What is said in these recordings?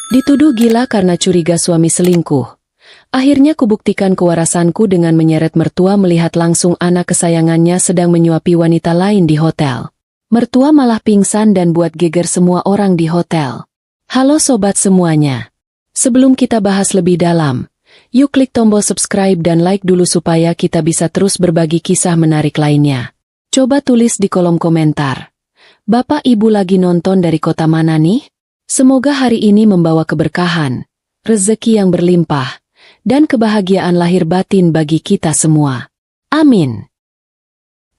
Dituduh gila karena curiga suami selingkuh. Akhirnya kubuktikan kewarasanku dengan menyeret mertua melihat langsung anak kesayangannya sedang menyuapi wanita lain di hotel. Mertua malah pingsan dan buat geger semua orang di hotel. Halo sobat semuanya. Sebelum kita bahas lebih dalam, yuk klik tombol subscribe dan like dulu supaya kita bisa terus berbagi kisah menarik lainnya. Coba tulis di kolom komentar. Bapak Ibu lagi nonton dari kota mana nih? Semoga hari ini membawa keberkahan, rezeki yang berlimpah, dan kebahagiaan lahir batin bagi kita semua. Amin.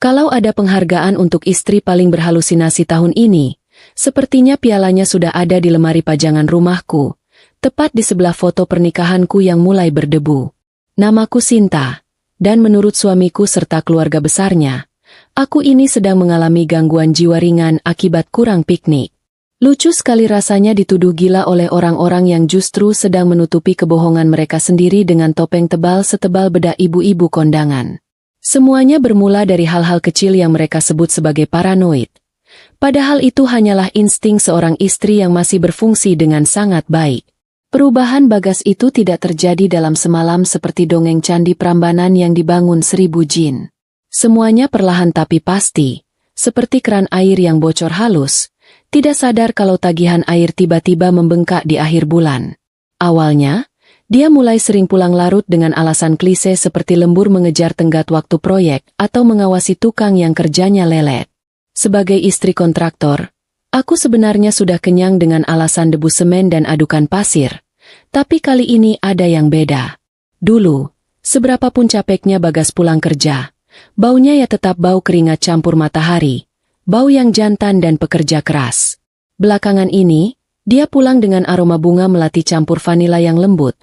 Kalau ada penghargaan untuk istri paling berhalusinasi tahun ini, sepertinya pialanya sudah ada di lemari pajangan rumahku, tepat di sebelah foto pernikahanku yang mulai berdebu. Namaku Sinta, dan menurut suamiku serta keluarga besarnya, aku ini sedang mengalami gangguan jiwa ringan akibat kurang piknik. Lucu sekali rasanya dituduh gila oleh orang-orang yang justru sedang menutupi kebohongan mereka sendiri dengan topeng tebal setebal bedak ibu-ibu kondangan. Semuanya bermula dari hal-hal kecil yang mereka sebut sebagai paranoid. Padahal itu hanyalah insting seorang istri yang masih berfungsi dengan sangat baik. Perubahan Bagas itu tidak terjadi dalam semalam seperti dongeng candi Prambanan yang dibangun 1000 jin. Semuanya perlahan tapi pasti, seperti keran air yang bocor halus, tidak sadar kalau tagihan air tiba-tiba membengkak di akhir bulan. Awalnya, dia mulai sering pulang larut dengan alasan klise seperti lembur mengejar tenggat waktu proyek atau mengawasi tukang yang kerjanya lelet. Sebagai istri kontraktor, aku sebenarnya sudah kenyang dengan alasan debu semen dan adukan pasir. Tapi kali ini ada yang beda. Dulu, seberapapun capeknya Bagas pulang kerja, baunya ya tetap bau keringat campur matahari, bau yang jantan dan pekerja keras. Belakangan ini, dia pulang dengan aroma bunga melati campur vanila yang lembut.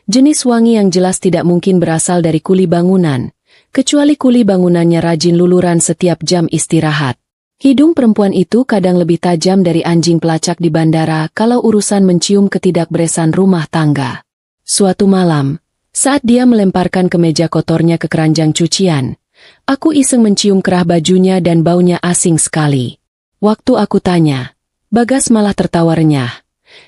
Jenis wangi yang jelas tidak mungkin berasal dari kuli bangunan, kecuali kuli bangunannya rajin luluran setiap jam istirahat. Hidung perempuan itu kadang lebih tajam dari anjing pelacak di bandara kalau urusan mencium ketidakberesan rumah tangga. Suatu malam, saat dia melemparkan kemeja kotornya ke keranjang cucian, aku iseng mencium kerah bajunya dan baunya asing sekali. Waktu aku tanya, Bagas malah tertawa renyah.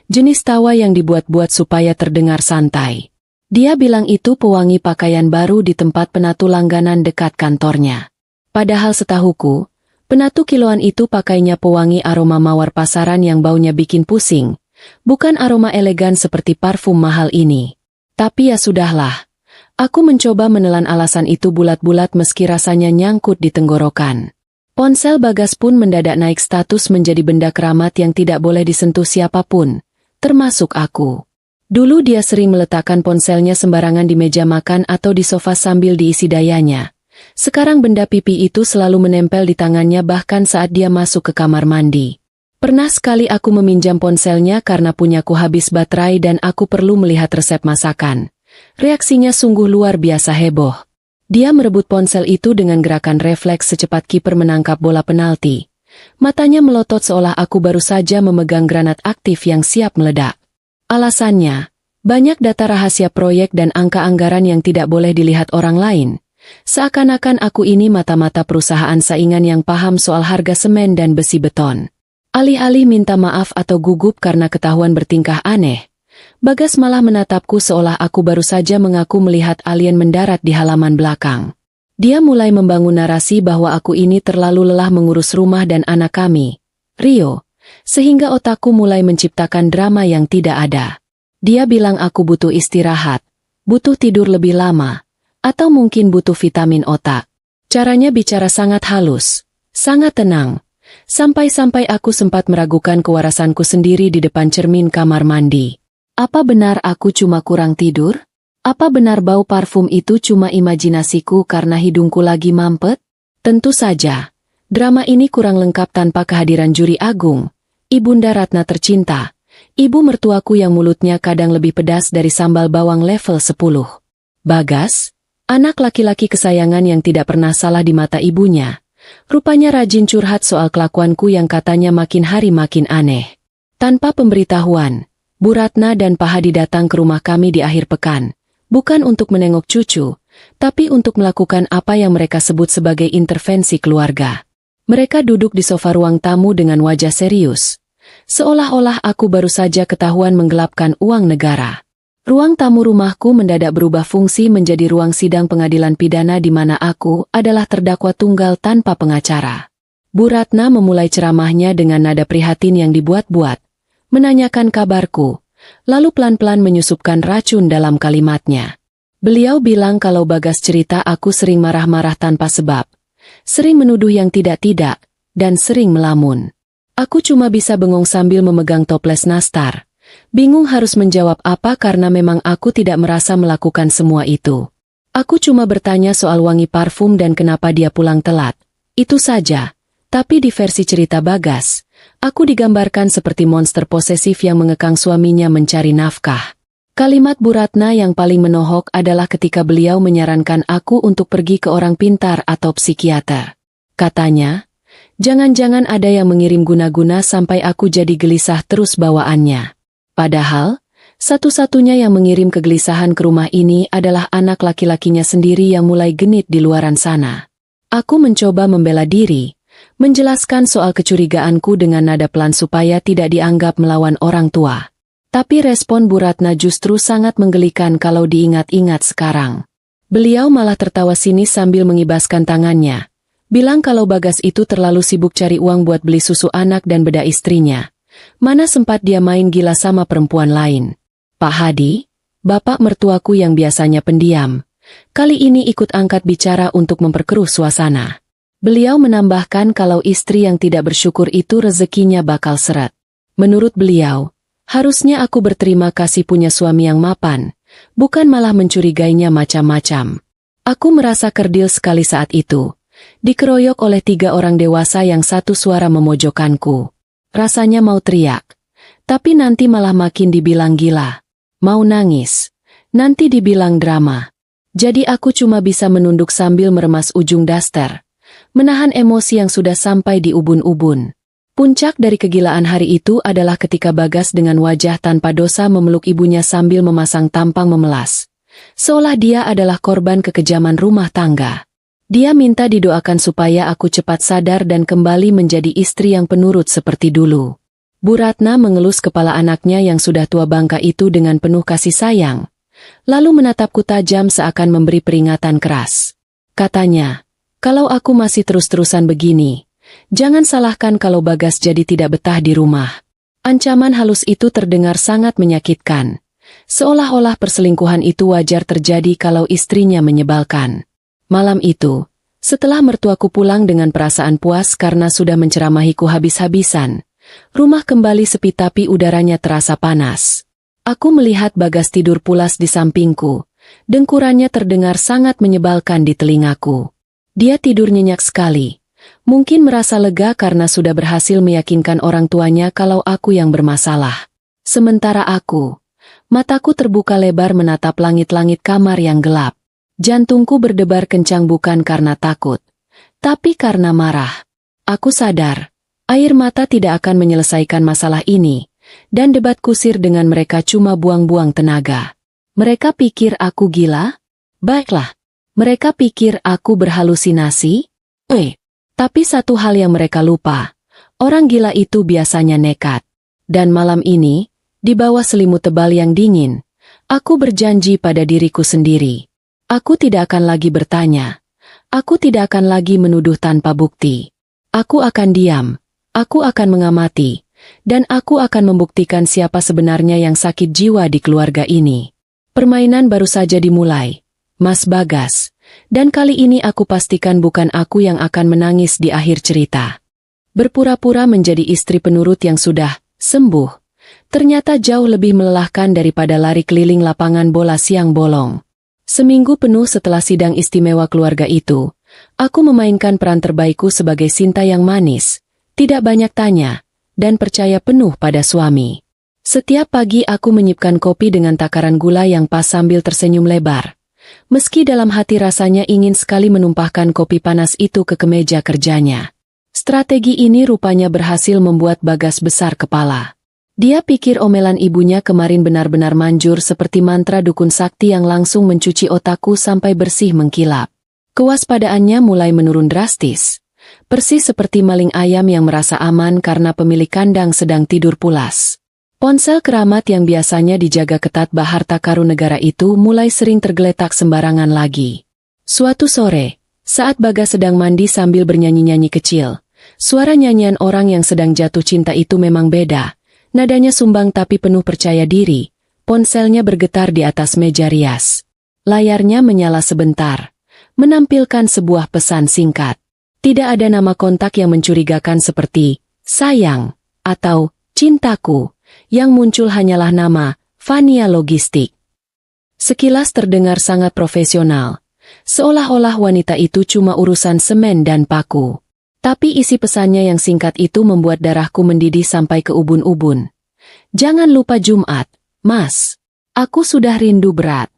Jenis tawa yang dibuat-buat supaya terdengar santai. Dia bilang itu pewangi pakaian baru di tempat penatu langganan dekat kantornya. Padahal setahuku, penatu kiloan itu pakainya pewangi aroma mawar pasaran yang baunya bikin pusing, bukan aroma elegan seperti parfum mahal ini. Tapi ya sudahlah, aku mencoba menelan alasan itu bulat-bulat meski rasanya nyangkut di tenggorokan. Ponsel Bagas pun mendadak naik status menjadi benda keramat yang tidak boleh disentuh siapapun, termasuk aku. Dulu dia sering meletakkan ponselnya sembarangan di meja makan atau di sofa sambil diisi dayanya. Sekarang benda pipi itu selalu menempel di tangannya bahkan saat dia masuk ke kamar mandi. Pernah sekali aku meminjam ponselnya karena punyaku habis baterai dan aku perlu melihat resep masakan. Reaksinya sungguh luar biasa heboh. Dia merebut ponsel itu dengan gerakan refleks secepat kiper menangkap bola penalti. Matanya melotot seolah aku baru saja memegang granat aktif yang siap meledak. Alasannya, banyak data rahasia proyek dan angka anggaran yang tidak boleh dilihat orang lain. Seakan-akan aku ini mata-mata perusahaan saingan yang paham soal harga semen dan besi beton. Alih-alih minta maaf atau gugup karena ketahuan bertingkah aneh, Bagas malah menatapku seolah aku baru saja mengaku melihat alien mendarat di halaman belakang. Dia mulai membangun narasi bahwa aku ini terlalu lelah mengurus rumah dan anak kami, Rio, sehingga otakku mulai menciptakan drama yang tidak ada. Dia bilang aku butuh istirahat, butuh tidur lebih lama, atau mungkin butuh vitamin otak. Caranya bicara sangat halus, sangat tenang, sampai-sampai aku sempat meragukan kewarasanku sendiri di depan cermin kamar mandi. Apa benar aku cuma kurang tidur? Apa benar bau parfum itu cuma imajinasiku karena hidungku lagi mampet? Tentu saja, drama ini kurang lengkap tanpa kehadiran juri agung, Ibunda Ratna tercinta, ibu mertuaku yang mulutnya kadang lebih pedas dari sambal bawang level 10. Bagas, anak laki-laki kesayangan yang tidak pernah salah di mata ibunya, rupanya rajin curhat soal kelakuanku yang katanya makin hari makin aneh. Tanpa pemberitahuan, Bu Ratna dan Pak Hadi datang ke rumah kami di akhir pekan, bukan untuk menengok cucu, tapi untuk melakukan apa yang mereka sebut sebagai intervensi keluarga. Mereka duduk di sofa ruang tamu dengan wajah serius. Seolah-olah aku baru saja ketahuan menggelapkan uang negara. Ruang tamu rumahku mendadak berubah fungsi menjadi ruang sidang pengadilan pidana di mana aku adalah terdakwa tunggal tanpa pengacara. Bu Ratna memulai ceramahnya dengan nada prihatin yang dibuat-buat, menanyakan kabarku, lalu pelan-pelan menyusupkan racun dalam kalimatnya. Beliau bilang kalau Bagas cerita aku sering marah-marah tanpa sebab, sering menuduh yang tidak-tidak, dan sering melamun. Aku cuma bisa bengong sambil memegang toples nastar. Bingung harus menjawab apa karena memang aku tidak merasa melakukan semua itu. Aku cuma bertanya soal wangi parfum dan kenapa dia pulang telat. Itu saja. Tapi di versi cerita Bagas, aku digambarkan seperti monster posesif yang mengekang suaminya mencari nafkah. Kalimat Bu Ratna yang paling menohok adalah ketika beliau menyarankan aku untuk pergi ke orang pintar atau psikiater. Katanya, jangan-jangan ada yang mengirim guna-guna sampai aku jadi gelisah terus bawaannya. Padahal, satu-satunya yang mengirim kegelisahan ke rumah ini adalah anak laki-lakinya sendiri yang mulai genit di luaran sana. Aku mencoba membela diri, menjelaskan soal kecurigaanku dengan nada pelan supaya tidak dianggap melawan orang tua. Tapi respon Bu Ratna justru sangat menggelikan kalau diingat-ingat sekarang. Beliau malah tertawa sinis sambil mengibaskan tangannya, bilang kalau Bagas itu terlalu sibuk cari uang buat beli susu anak dan bedah istrinya. Mana sempat dia main gila sama perempuan lain. Pak Hadi, bapak mertuaku yang biasanya pendiam, kali ini ikut angkat bicara untuk memperkeruh suasana. Beliau menambahkan kalau istri yang tidak bersyukur itu rezekinya bakal seret. Menurut beliau, harusnya aku berterima kasih punya suami yang mapan, bukan malah mencurigainya macam-macam. Aku merasa kerdil sekali saat itu, dikeroyok oleh 3 orang dewasa yang satu suara memojokkanku. Rasanya mau teriak, tapi nanti malah makin dibilang gila. Mau nangis, nanti dibilang drama. Jadi aku cuma bisa menunduk sambil meremas ujung daster, menahan emosi yang sudah sampai di ubun-ubun. Puncak dari kegilaan hari itu adalah ketika Bagas dengan wajah tanpa dosa memeluk ibunya sambil memasang tampang memelas. Seolah dia adalah korban kekejaman rumah tangga. Dia minta didoakan supaya aku cepat sadar dan kembali menjadi istri yang penurut seperti dulu. Bu Ratna mengelus kepala anaknya yang sudah tua bangka itu dengan penuh kasih sayang, lalu menatapku tajam seakan memberi peringatan keras. Katanya, kalau aku masih terus-terusan begini, jangan salahkan kalau Bagas jadi tidak betah di rumah. Ancaman halus itu terdengar sangat menyakitkan, seolah-olah perselingkuhan itu wajar terjadi kalau istrinya menyebalkan. Malam itu, setelah mertuaku pulang dengan perasaan puas karena sudah menceramahiku habis-habisan, rumah kembali sepi tapi udaranya terasa panas. Aku melihat Bagas tidur pulas di sampingku, dengkurannya terdengar sangat menyebalkan di telingaku. Dia tidur nyenyak sekali, mungkin merasa lega karena sudah berhasil meyakinkan orang tuanya kalau aku yang bermasalah. Sementara aku, mataku terbuka lebar menatap langit-langit kamar yang gelap. Jantungku berdebar kencang bukan karena takut, tapi karena marah. Aku sadar, air mata tidak akan menyelesaikan masalah ini, dan debat kusir dengan mereka cuma buang-buang tenaga. Mereka pikir aku gila? Baiklah. Mereka pikir aku berhalusinasi? Tapi satu hal yang mereka lupa, orang gila itu biasanya nekat. Dan malam ini, di bawah selimut tebal yang dingin, aku berjanji pada diriku sendiri. Aku tidak akan lagi bertanya. Aku tidak akan lagi menuduh tanpa bukti. Aku akan diam. Aku akan mengamati. Dan aku akan membuktikan siapa sebenarnya yang sakit jiwa di keluarga ini. Permainan baru saja dimulai, Mas Bagas. Dan kali ini aku pastikan bukan aku yang akan menangis di akhir cerita. Berpura-pura menjadi istri penurut yang sudah sembuh, ternyata jauh lebih melelahkan daripada lari keliling lapangan bola siang bolong. Seminggu penuh setelah sidang istimewa keluarga itu, aku memainkan peran terbaikku sebagai Sinta yang manis, tidak banyak tanya, dan percaya penuh pada suami. Setiap pagi aku menyipkan kopi dengan takaran gula yang pas sambil tersenyum lebar. Meski dalam hati rasanya ingin sekali menumpahkan kopi panas itu ke kemeja kerjanya. Strategi ini rupanya berhasil membuat Bagas besar kepala. Dia pikir omelan ibunya kemarin benar-benar manjur seperti mantra dukun sakti yang langsung mencuci otakku sampai bersih mengkilap. Kewaspadaannya mulai menurun drastis. persis seperti maling ayam yang merasa aman karena pemilik kandang sedang tidur pulas. Ponsel keramat yang biasanya dijaga ketat harta karun negara itu mulai sering tergeletak sembarangan lagi. Suatu sore, saat Bagas sedang mandi sambil bernyanyi-nyanyi kecil, suara nyanyian orang yang sedang jatuh cinta itu memang beda. Nadanya sumbang tapi penuh percaya diri. Ponselnya bergetar di atas meja rias. Layarnya menyala sebentar, menampilkan sebuah pesan singkat. Tidak ada nama kontak yang mencurigakan seperti sayang atau cintaku. Yang muncul hanyalah nama Fania Logistik. Sekilas terdengar sangat profesional, seolah-olah wanita itu cuma urusan semen dan paku. Tapi isi pesannya yang singkat itu membuat darahku mendidih sampai ke ubun-ubun. Jangan lupa Jumat, Mas. Aku sudah rindu berat.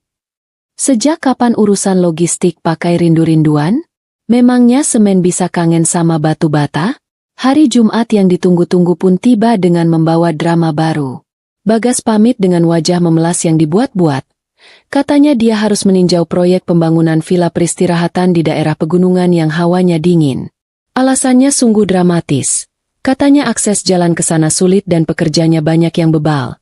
Sejak kapan urusan logistik pakai rindu-rinduan? Memangnya semen bisa kangen sama batu bata? Hari Jumat yang ditunggu-tunggu pun tiba dengan membawa drama baru. Bagas pamit dengan wajah memelas yang dibuat-buat. Katanya dia harus meninjau proyek pembangunan villa peristirahatan di daerah pegunungan yang hawanya dingin. Alasannya sungguh dramatis. Katanya akses jalan ke sana sulit dan pekerjanya banyak yang bebal.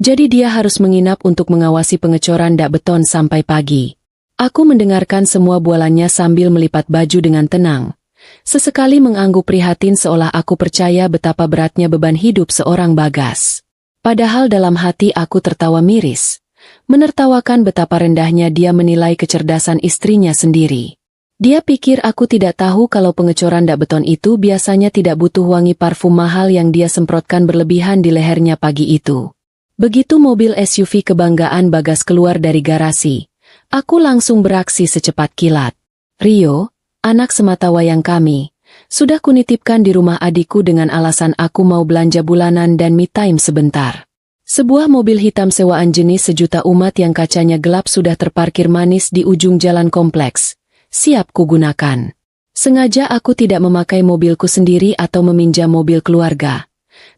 Jadi dia harus menginap untuk mengawasi pengecoran dak beton sampai pagi. Aku mendengarkan semua bualannya sambil melipat baju dengan tenang. Sesekali mengangguk prihatin seolah aku percaya betapa beratnya beban hidup seorang Bagas. Padahal dalam hati aku tertawa miris, menertawakan betapa rendahnya dia menilai kecerdasan istrinya sendiri. Dia pikir aku tidak tahu kalau pengecoran dak beton itu biasanya tidak butuh wangi parfum mahal yang dia semprotkan berlebihan di lehernya pagi itu. Begitu mobil SUV kebanggaan Bagas keluar dari garasi, aku langsung beraksi secepat kilat. Rio, anak sematawayang kami, sudah kunitipkan di rumah adikku dengan alasan aku mau belanja bulanan dan me time sebentar. Sebuah mobil hitam sewaan jenis sejuta umat yang kacanya gelap sudah terparkir manis di ujung jalan kompleks. Siap kugunakan. Sengaja aku tidak memakai mobilku sendiri atau meminjam mobil keluarga.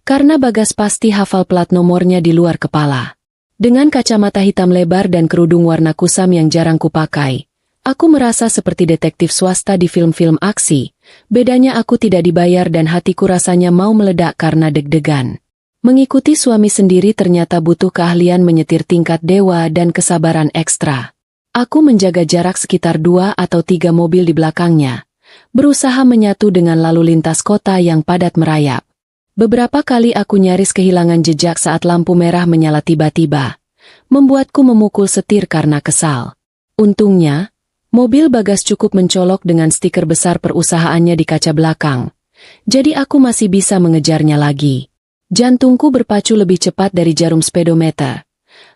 Karena Bagas pasti hafal plat nomornya di luar kepala. Dengan kacamata hitam lebar dan kerudung warna kusam yang jarang kupakai, aku merasa seperti detektif swasta di film-film aksi. Bedanya aku tidak dibayar dan hatiku rasanya mau meledak karena deg-degan. Mengikuti suami sendiri ternyata butuh keahlian menyetir tingkat dewa dan kesabaran ekstra. Aku menjaga jarak sekitar 2 atau 3 mobil di belakangnya, berusaha menyatu dengan lalu lintas kota yang padat merayap. Beberapa kali aku nyaris kehilangan jejak saat lampu merah menyala tiba-tiba, membuatku memukul setir karena kesal. Untungnya, mobil Bagas cukup mencolok dengan stiker besar perusahaannya di kaca belakang. Jadi aku masih bisa mengejarnya lagi. Jantungku berpacu lebih cepat dari jarum speedometer.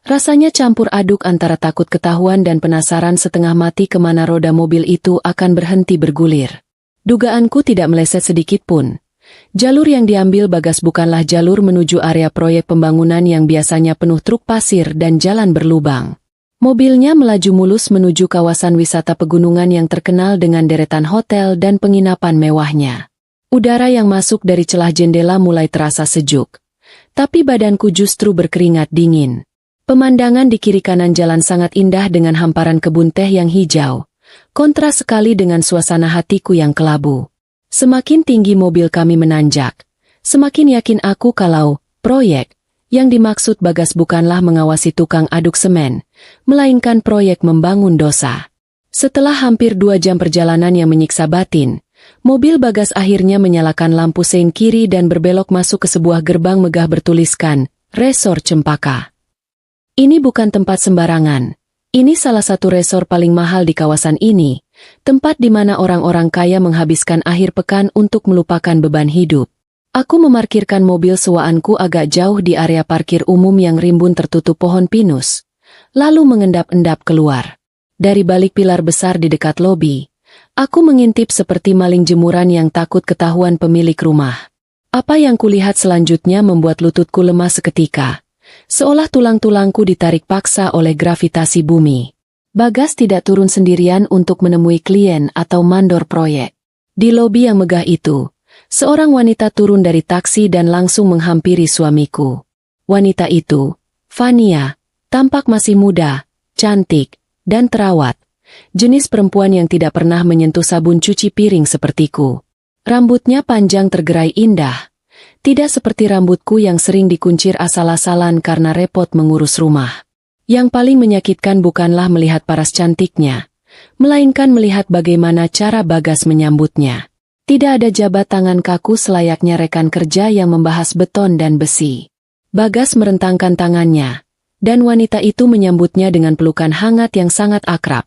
Rasanya campur aduk antara takut ketahuan dan penasaran setengah mati kemana roda mobil itu akan berhenti bergulir. Dugaanku tidak meleset sedikit pun. Jalur yang diambil Bagas bukanlah jalur menuju area proyek pembangunan yang biasanya penuh truk pasir dan jalan berlubang. Mobilnya melaju mulus menuju kawasan wisata pegunungan yang terkenal dengan deretan hotel dan penginapan mewahnya. Udara yang masuk dari celah jendela mulai terasa sejuk. Tapi badanku justru berkeringat dingin. Pemandangan di kiri kanan jalan sangat indah dengan hamparan kebun teh yang hijau. Kontras sekali dengan suasana hatiku yang kelabu. Semakin tinggi mobil kami menanjak, semakin yakin aku kalau proyek yang dimaksud Bagas bukanlah mengawasi tukang aduk semen, melainkan proyek membangun dosa. Setelah hampir 2 jam perjalanan yang menyiksa batin, mobil Bagas akhirnya menyalakan lampu sein kiri dan berbelok masuk ke sebuah gerbang megah bertuliskan, Resor Cempaka. Ini bukan tempat sembarangan. Ini salah satu resor paling mahal di kawasan ini, tempat di mana orang-orang kaya menghabiskan akhir pekan untuk melupakan beban hidup. Aku memarkirkan mobil sewaanku agak jauh di area parkir umum yang rimbun tertutup pohon pinus, lalu mengendap-endap keluar. Dari balik pilar besar di dekat lobi, aku mengintip seperti maling jemuran yang takut ketahuan pemilik rumah. Apa yang kulihat selanjutnya membuat lututku lemah seketika, seolah tulang-tulangku ditarik paksa oleh gravitasi bumi. Bagas tidak turun sendirian untuk menemui klien atau mandor proyek. Di lobi yang megah itu, seorang wanita turun dari taksi dan langsung menghampiri suamiku. Wanita itu, Fania, tampak masih muda, cantik, dan terawat. Jenis perempuan yang tidak pernah menyentuh sabun cuci piring sepertiku. Rambutnya panjang tergerai indah. Tidak seperti rambutku yang sering dikuncir asal-asalan karena repot mengurus rumah. Yang paling menyakitkan bukanlah melihat paras cantiknya, melainkan melihat bagaimana cara Bagas menyambutnya. Tidak ada jabat tangan kaku selayaknya rekan kerja yang membahas beton dan besi. Bagas merentangkan tangannya, dan wanita itu menyambutnya dengan pelukan hangat yang sangat akrab,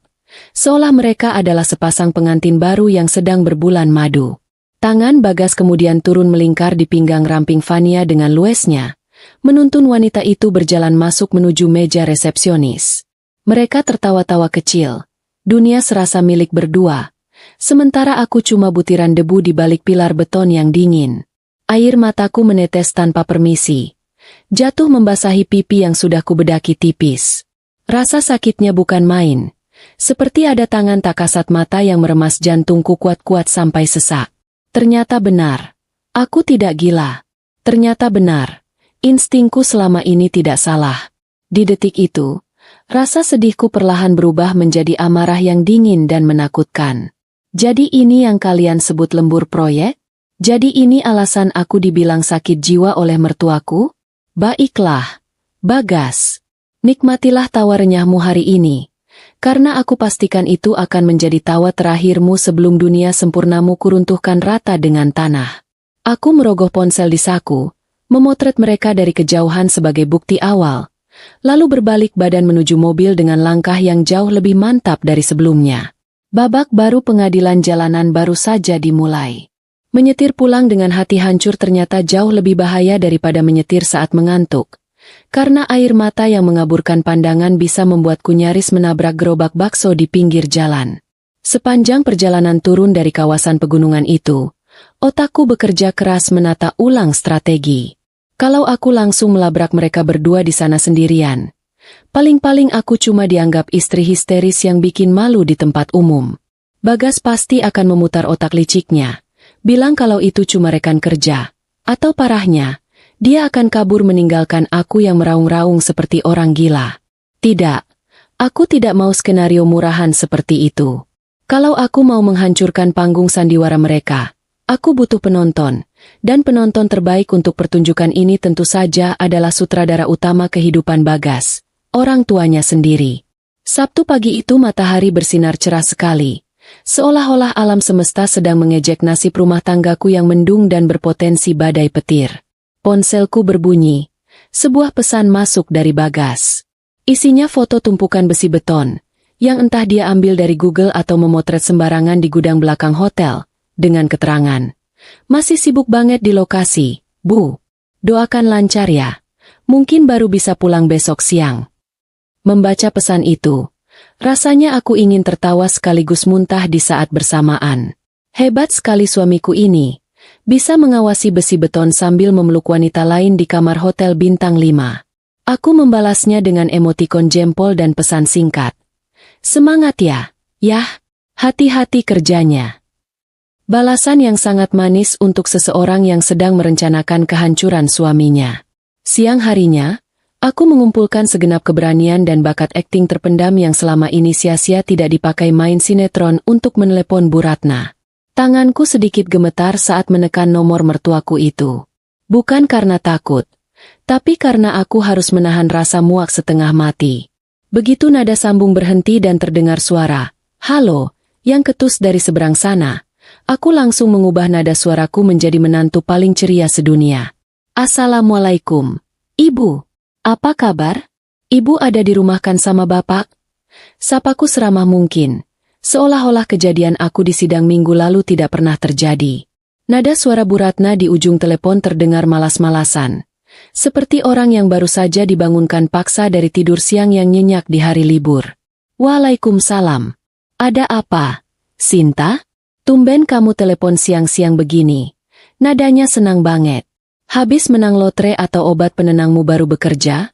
seolah mereka adalah sepasang pengantin baru yang sedang berbulan madu. Tangan Bagas kemudian turun melingkar di pinggang ramping Fania dengan luasnya, menuntun wanita itu berjalan masuk menuju meja resepsionis. Mereka tertawa-tawa kecil, dunia serasa milik berdua, sementara aku cuma butiran debu di balik pilar beton yang dingin. Air mataku menetes tanpa permisi, jatuh membasahi pipi yang sudah kubedaki tipis. Rasa sakitnya bukan main, seperti ada tangan tak kasat mata yang meremas jantungku kuat-kuat sampai sesak. Ternyata benar, aku tidak gila. Ternyata benar, instingku selama ini tidak salah. Di detik itu, rasa sedihku perlahan berubah menjadi amarah yang dingin dan menakutkan. Jadi ini yang kalian sebut lembur proyek? Jadi ini alasan aku dibilang sakit jiwa oleh mertuaku? Baiklah, Bagas. Nikmatilah tawa renyahmu hari ini. Karena aku pastikan itu akan menjadi tawa terakhirmu sebelum dunia sempurnamu kuruntuhkan rata dengan tanah. Aku merogoh ponsel di saku, memotret mereka dari kejauhan sebagai bukti awal, lalu berbalik badan menuju mobil dengan langkah yang jauh lebih mantap dari sebelumnya. Babak baru pengadilan jalanan baru saja dimulai. Menyetir pulang dengan hati hancur ternyata jauh lebih bahaya daripada menyetir saat mengantuk. Karena air mata yang mengaburkan pandangan bisa membuatku nyaris menabrak gerobak bakso di pinggir jalan. Sepanjang perjalanan turun dari kawasan pegunungan itu, otakku bekerja keras menata ulang strategi. Kalau aku langsung melabrak mereka berdua di sana sendirian, paling-paling aku cuma dianggap istri histeris yang bikin malu di tempat umum. Bagas pasti akan memutar otak liciknya, bilang kalau itu cuma rekan kerja, atau parahnya, dia akan kabur meninggalkan aku yang meraung-raung seperti orang gila. Tidak, aku tidak mau skenario murahan seperti itu. Kalau aku mau menghancurkan panggung sandiwara mereka, aku butuh penonton, dan penonton terbaik untuk pertunjukan ini tentu saja adalah sutradara utama kehidupan Bagas, orang tuanya sendiri. Sabtu pagi itu matahari bersinar cerah sekali, seolah-olah alam semesta sedang mengejek nasib rumah tanggaku yang mendung dan berpotensi badai petir. Ponselku berbunyi. Sebuah pesan masuk dari Bagas. Isinya foto tumpukan besi beton, yang entah dia ambil dari Google atau memotret sembarangan di gudang belakang hotel, dengan keterangan. Masih sibuk banget di lokasi, Bu. Doakan lancar ya. Mungkin baru bisa pulang besok siang. Membaca pesan itu, rasanya aku ingin tertawa sekaligus muntah di saat bersamaan. Hebat sekali suamiku ini. Bisa mengawasi besi beton sambil memeluk wanita lain di kamar hotel bintang 5. Aku membalasnya dengan emotikon jempol dan pesan singkat. Semangat ya, yah, hati-hati kerjanya. Balasan yang sangat manis untuk seseorang yang sedang merencanakan kehancuran suaminya. Siang harinya, aku mengumpulkan segenap keberanian dan bakat akting terpendam yang selama ini sia-sia tidak dipakai main sinetron untuk menelepon Bu Ratna. Tanganku sedikit gemetar saat menekan nomor mertuaku itu. Bukan karena takut, tapi karena aku harus menahan rasa muak setengah mati. Begitu nada sambung berhenti dan terdengar suara, "Halo," yang ketus dari seberang sana, aku langsung mengubah nada suaraku menjadi menantu paling ceria sedunia. "Assalamualaikum, Ibu. Apa kabar? Ibu ada di rumah kan sama Bapak?" Sapaku seramah mungkin. Seolah-olah kejadian aku di sidang minggu lalu tidak pernah terjadi. Nada suara Bu Ratna di ujung telepon terdengar malas-malasan. Seperti orang yang baru saja dibangunkan paksa dari tidur siang yang nyenyak di hari libur. "Waalaikumsalam. Ada apa, Sinta? Tumben kamu telepon siang-siang begini." Nadanya senang banget. "Habis menang lotre atau obat penenangmu baru bekerja?"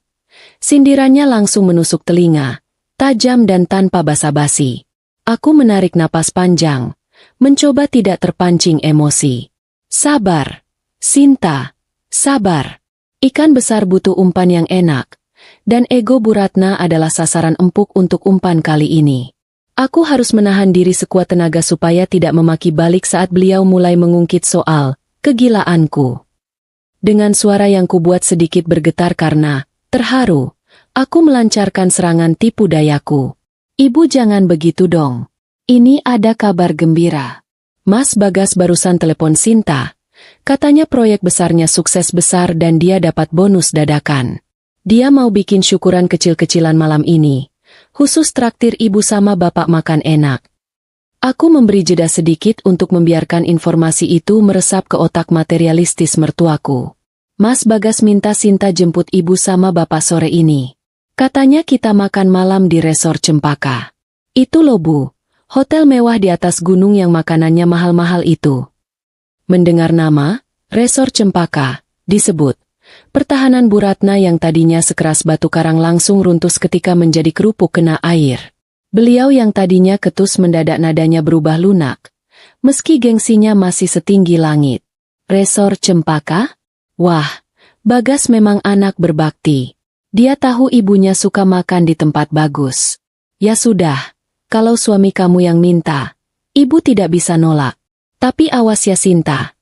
Sindirannya langsung menusuk telinga, tajam dan tanpa basa-basi. Aku menarik napas panjang, mencoba tidak terpancing emosi. "Sabar, Sinta, sabar." Ikan besar butuh umpan yang enak, dan ego Bu Ratna adalah sasaran empuk untuk umpan kali ini. Aku harus menahan diri sekuat tenaga supaya tidak memaki balik saat beliau mulai mengungkit soal kegilaanku. Dengan suara yang kubuat sedikit bergetar karena terharu, aku melancarkan serangan tipu dayaku. Ibu jangan begitu dong. Ini ada kabar gembira. Mas Bagas barusan telepon Sinta. Katanya proyek besarnya sukses besar dan dia dapat bonus dadakan. Dia mau bikin syukuran kecil-kecilan malam ini. Khusus traktir ibu sama bapak makan enak. Aku memberi jeda sedikit untuk membiarkan informasi itu meresap ke otak materialistis mertuaku. Mas Bagas minta Sinta jemput ibu sama bapak sore ini. Katanya kita makan malam di Resort Cempaka. Itu loh Bu, hotel mewah di atas gunung yang makanannya mahal-mahal itu. Mendengar nama, Resort Cempaka, disebut. Pertahanan Bu Ratna yang tadinya sekeras batu karang langsung runtuh ketika menjadi kerupuk kena air. Beliau yang tadinya ketus mendadak nadanya berubah lunak. Meski gengsinya masih setinggi langit. Resort Cempaka? Wah, Bagas memang anak berbakti. Dia tahu ibunya suka makan di tempat bagus. Ya sudah, kalau suami kamu yang minta, ibu tidak bisa nolak. Tapi awas ya Sinta.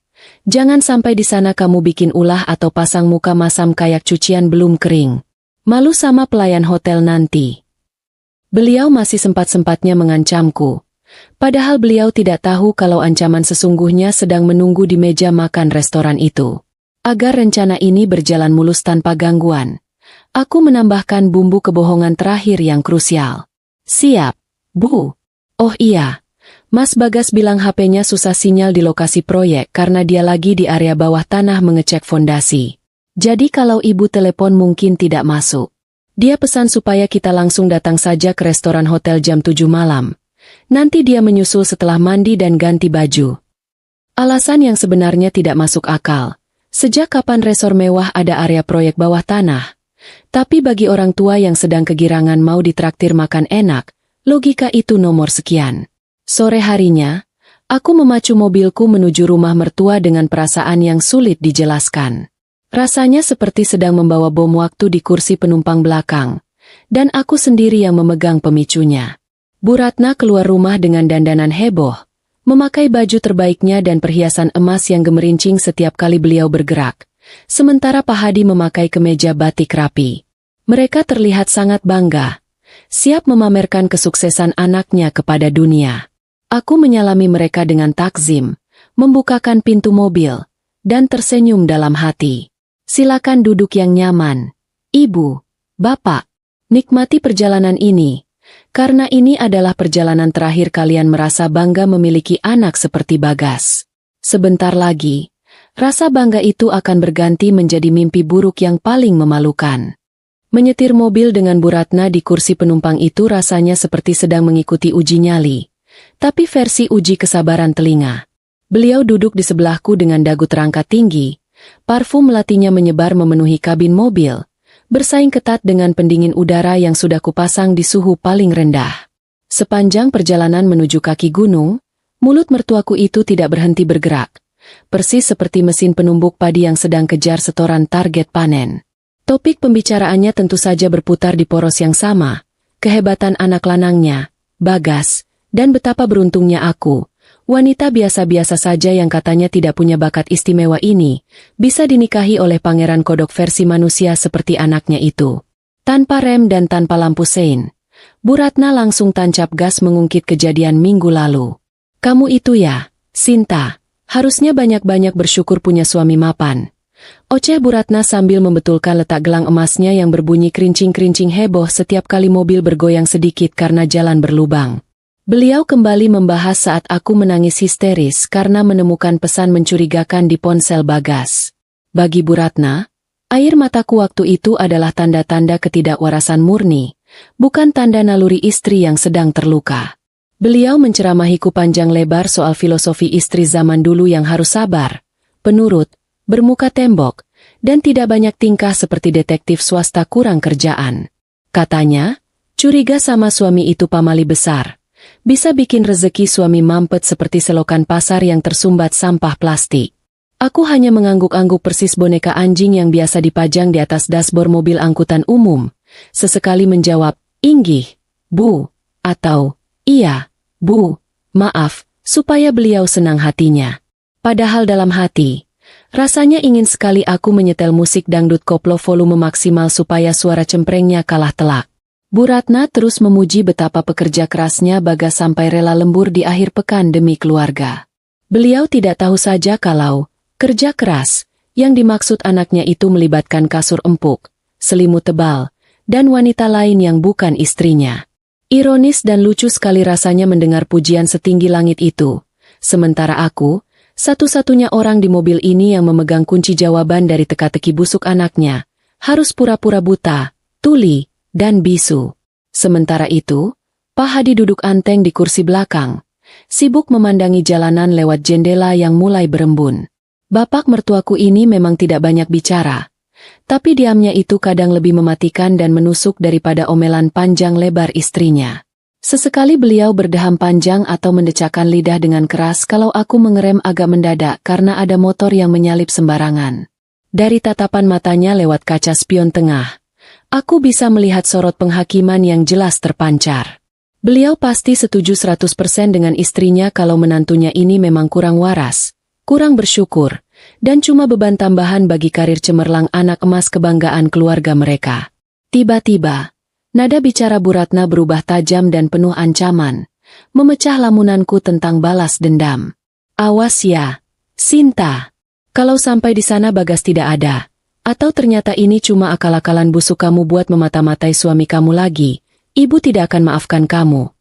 Jangan sampai di sana kamu bikin ulah atau pasang muka masam kayak cucian belum kering. Malu sama pelayan hotel nanti. Beliau masih sempat-sempatnya mengancamku. Padahal beliau tidak tahu kalau ancaman sesungguhnya sedang menunggu di meja makan restoran itu. Agar rencana ini berjalan mulus tanpa gangguan, aku menambahkan bumbu kebohongan terakhir yang krusial. Siap, Bu. Oh iya, Mas Bagas bilang HP-nya susah sinyal di lokasi proyek karena dia lagi di area bawah tanah mengecek fondasi. Jadi kalau ibu telepon mungkin tidak masuk. Dia pesan supaya kita langsung datang saja ke restoran hotel jam 7 malam. Nanti dia menyusul setelah mandi dan ganti baju. Alasan yang sebenarnya tidak masuk akal. Sejak kapan resor mewah ada area proyek bawah tanah? Tapi bagi orang tua yang sedang kegirangan mau ditraktir makan enak, logika itu nomor sekian. Sore harinya, aku memacu mobilku menuju rumah mertua dengan perasaan yang sulit dijelaskan. Rasanya seperti sedang membawa bom waktu di kursi penumpang belakang, dan aku sendiri yang memegang pemicunya. Bu Ratna keluar rumah dengan dandanan heboh, memakai baju terbaiknya dan perhiasan emas yang gemerincing setiap kali beliau bergerak. Sementara Pak Hadi memakai kemeja batik rapi. Mereka terlihat sangat bangga, siap memamerkan kesuksesan anaknya kepada dunia. Aku menyalami mereka dengan takzim, membukakan pintu mobil, dan tersenyum dalam hati. Silakan duduk yang nyaman. Ibu, Bapak, nikmati perjalanan ini. Karena ini adalah perjalanan terakhir kalian merasa bangga memiliki anak seperti Bagas. Sebentar lagi, rasa bangga itu akan berganti menjadi mimpi buruk yang paling memalukan. Menyetir mobil dengan Bu Ratna di kursi penumpang itu rasanya seperti sedang mengikuti uji nyali. Tapi versi uji kesabaran telinga. Beliau duduk di sebelahku dengan dagu terangkat tinggi. Parfum melatinya menyebar memenuhi kabin mobil. Bersaing ketat dengan pendingin udara yang sudah kupasang di suhu paling rendah. Sepanjang perjalanan menuju kaki gunung, mulut mertuaku itu tidak berhenti bergerak. Persis seperti mesin penumbuk padi yang sedang kejar setoran target panen. Topik pembicaraannya tentu saja berputar di poros yang sama. Kehebatan anak lanangnya, Bagas, dan betapa beruntungnya aku. Wanita biasa-biasa saja yang katanya tidak punya bakat istimewa ini, bisa dinikahi oleh pangeran kodok versi manusia seperti anaknya itu. Tanpa rem dan tanpa lampu sein, Bu Ratna langsung tancap gas mengungkit kejadian minggu lalu. Kamu itu ya, Sinta, harusnya banyak-banyak bersyukur punya suami mapan. Oceh Bu Ratna sambil membetulkan letak gelang emasnya yang berbunyi kerincing-kerincing heboh setiap kali mobil bergoyang sedikit karena jalan berlubang. Beliau kembali membahas saat aku menangis histeris karena menemukan pesan mencurigakan di ponsel Bagas. Bagi Bu Ratna, air mataku waktu itu adalah tanda-tanda ketidakwarasan murni, bukan tanda naluri istri yang sedang terluka. Beliau menceramahiku panjang lebar soal filosofi istri zaman dulu yang harus sabar, penurut, bermuka tembok, dan tidak banyak tingkah seperti detektif swasta kurang kerjaan. Katanya, curiga sama suami itu pamali besar. Bisa bikin rezeki suami mampet seperti selokan pasar yang tersumbat sampah plastik. Aku hanya mengangguk-angguk persis boneka anjing yang biasa dipajang di atas dashboard mobil angkutan umum. Sesekali menjawab, "Inggih, Bu," atau Iya, Bu, maaf, supaya beliau senang hatinya. Padahal dalam hati, rasanya ingin sekali aku menyetel musik dangdut koplo volume maksimal supaya suara cemprengnya kalah telak. Bu Ratna terus memuji betapa pekerja kerasnya Bagas sampai rela lembur di akhir pekan demi keluarga. Beliau tidak tahu saja kalau kerja keras yang dimaksud anaknya itu melibatkan kasur empuk, selimut tebal, dan wanita lain yang bukan istrinya. Ironis dan lucu sekali rasanya mendengar pujian setinggi langit itu. Sementara aku, satu-satunya orang di mobil ini yang memegang kunci jawaban dari teka-teki busuk anaknya, harus pura-pura buta, tuli, dan bisu. Sementara itu, Pak Hadi duduk anteng di kursi belakang, sibuk memandangi jalanan lewat jendela yang mulai berembun. Bapak mertuaku ini memang tidak banyak bicara, tapi diamnya itu kadang lebih mematikan dan menusuk daripada omelan panjang lebar istrinya. Sesekali beliau berdeham panjang atau mendecakkan lidah dengan keras kalau aku mengerem agak mendadak karena ada motor yang menyalip sembarangan. Dari tatapan matanya lewat kaca spion tengah, aku bisa melihat sorot penghakiman yang jelas terpancar. Beliau pasti setuju 100% dengan istrinya kalau menantunya ini memang kurang waras, kurang bersyukur, dan cuma beban tambahan bagi karir cemerlang anak emas kebanggaan keluarga mereka. Tiba-tiba, nada bicara Bu Ratna berubah tajam dan penuh ancaman, memecah lamunanku tentang balas dendam. Awas ya, Sinta. Kalau sampai di sana Bagas tidak ada, atau ternyata ini cuma akal-akalan busuk kamu buat memata-matai suami kamu lagi, ibu tidak akan maafkan kamu.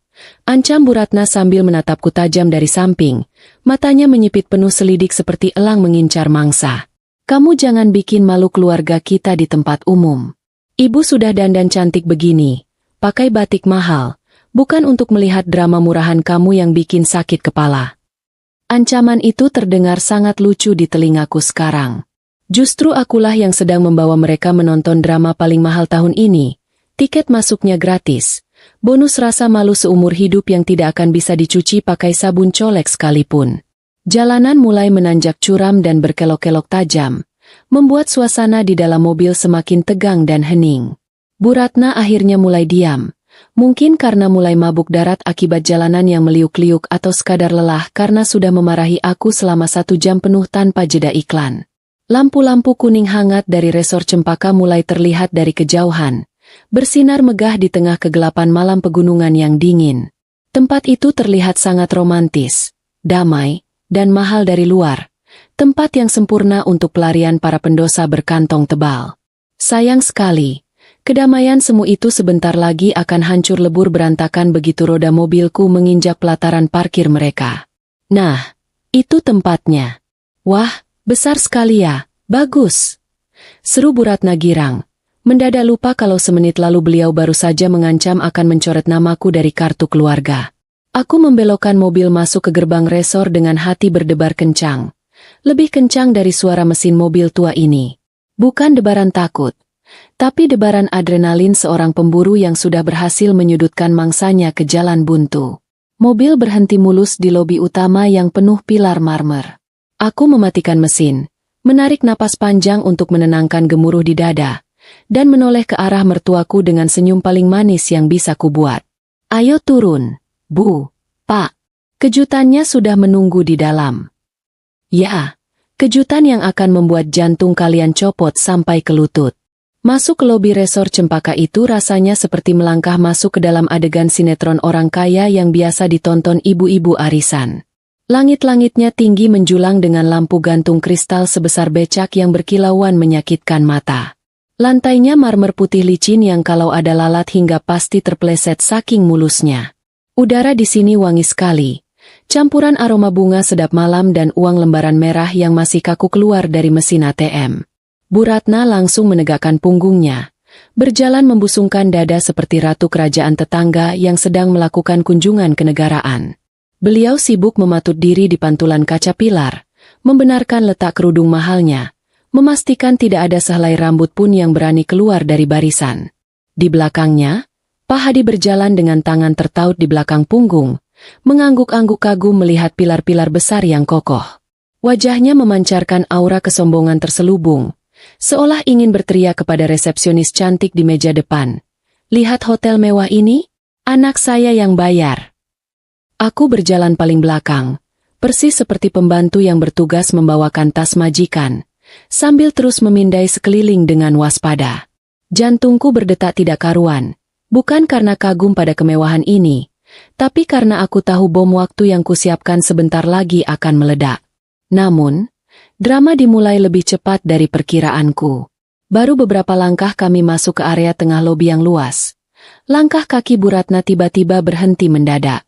Ancam Bu Ratna sambil menatapku tajam dari samping, matanya menyipit penuh selidik seperti elang mengincar mangsa. Kamu jangan bikin malu keluarga kita di tempat umum. Ibu sudah dandan cantik begini, pakai batik mahal, bukan untuk melihat drama murahan kamu yang bikin sakit kepala. Ancaman itu terdengar sangat lucu di telingaku sekarang. Justru akulah yang sedang membawa mereka menonton drama paling mahal tahun ini. Tiket masuknya gratis. Bonus rasa malu seumur hidup yang tidak akan bisa dicuci pakai sabun colek sekalipun. Jalanan mulai menanjak curam dan berkelok-kelok tajam, membuat suasana di dalam mobil semakin tegang dan hening. Bu Ratna akhirnya mulai diam. Mungkin karena mulai mabuk darat akibat jalanan yang meliuk-liuk atau sekadar lelah karena sudah memarahi aku selama 1 jam penuh tanpa jeda iklan. Lampu-lampu kuning hangat dari resor Cempaka mulai terlihat dari kejauhan, bersinar megah di tengah kegelapan malam pegunungan yang dingin. Tempat itu terlihat sangat romantis, damai, dan mahal dari luar. Tempat yang sempurna untuk pelarian para pendosa berkantong tebal. Sayang sekali, kedamaian semu itu sebentar lagi akan hancur lebur berantakan begitu roda mobilku menginjak pelataran parkir mereka. Nah, itu tempatnya. Wah, besar sekali ya, bagus. Seru Bu Ratna girang. Mendadak lupa kalau semenit lalu beliau baru saja mengancam akan mencoret namaku dari kartu keluarga. Aku membelokkan mobil masuk ke gerbang resor dengan hati berdebar kencang. Lebih kencang dari suara mesin mobil tua ini. Bukan debaran takut, tapi debaran adrenalin seorang pemburu yang sudah berhasil menyudutkan mangsanya ke jalan buntu. Mobil berhenti mulus di lobi utama yang penuh pilar marmer. Aku mematikan mesin, menarik napas panjang untuk menenangkan gemuruh di dada, dan menoleh ke arah mertuaku dengan senyum paling manis yang bisa kubuat. Ayo turun, Bu, Pak. Kejutannya sudah menunggu di dalam. Ya, kejutan yang akan membuat jantung kalian copot sampai ke lutut. Masuk ke lobi resor Cempaka itu rasanya seperti melangkah masuk ke dalam adegan sinetron orang kaya yang biasa ditonton ibu-ibu arisan. Langit-langitnya tinggi menjulang dengan lampu gantung kristal sebesar becak yang berkilauan menyakitkan mata. Lantainya marmer putih licin yang kalau ada lalat hingga pasti terpeleset saking mulusnya. Udara di sini wangi sekali. Campuran aroma bunga sedap malam dan uang lembaran merah yang masih kaku keluar dari mesin ATM. Bu Ratna langsung menegakkan punggungnya, berjalan membusungkan dada seperti ratu kerajaan tetangga yang sedang melakukan kunjungan kenegaraan. Beliau sibuk mematut diri di pantulan kaca pilar, membenarkan letak kerudung mahalnya, memastikan tidak ada sehelai rambut pun yang berani keluar dari barisan. Di belakangnya, Pak Hadi berjalan dengan tangan tertaut di belakang punggung, mengangguk-angguk kagum melihat pilar-pilar besar yang kokoh. Wajahnya memancarkan aura kesombongan terselubung, seolah ingin berteriak kepada resepsionis cantik di meja depan. Lihat hotel mewah ini? Anak saya yang bayar. Aku berjalan paling belakang, persis seperti pembantu yang bertugas membawakan tas majikan, sambil terus memindai sekeliling dengan waspada. Jantungku berdetak tidak karuan, bukan karena kagum pada kemewahan ini, tapi karena aku tahu bom waktu yang kusiapkan sebentar lagi akan meledak. Namun, drama dimulai lebih cepat dari perkiraanku. Baru beberapa langkah kami masuk ke area tengah lobi yang luas. Langkah kaki Bu Ratna tiba-tiba berhenti mendadak.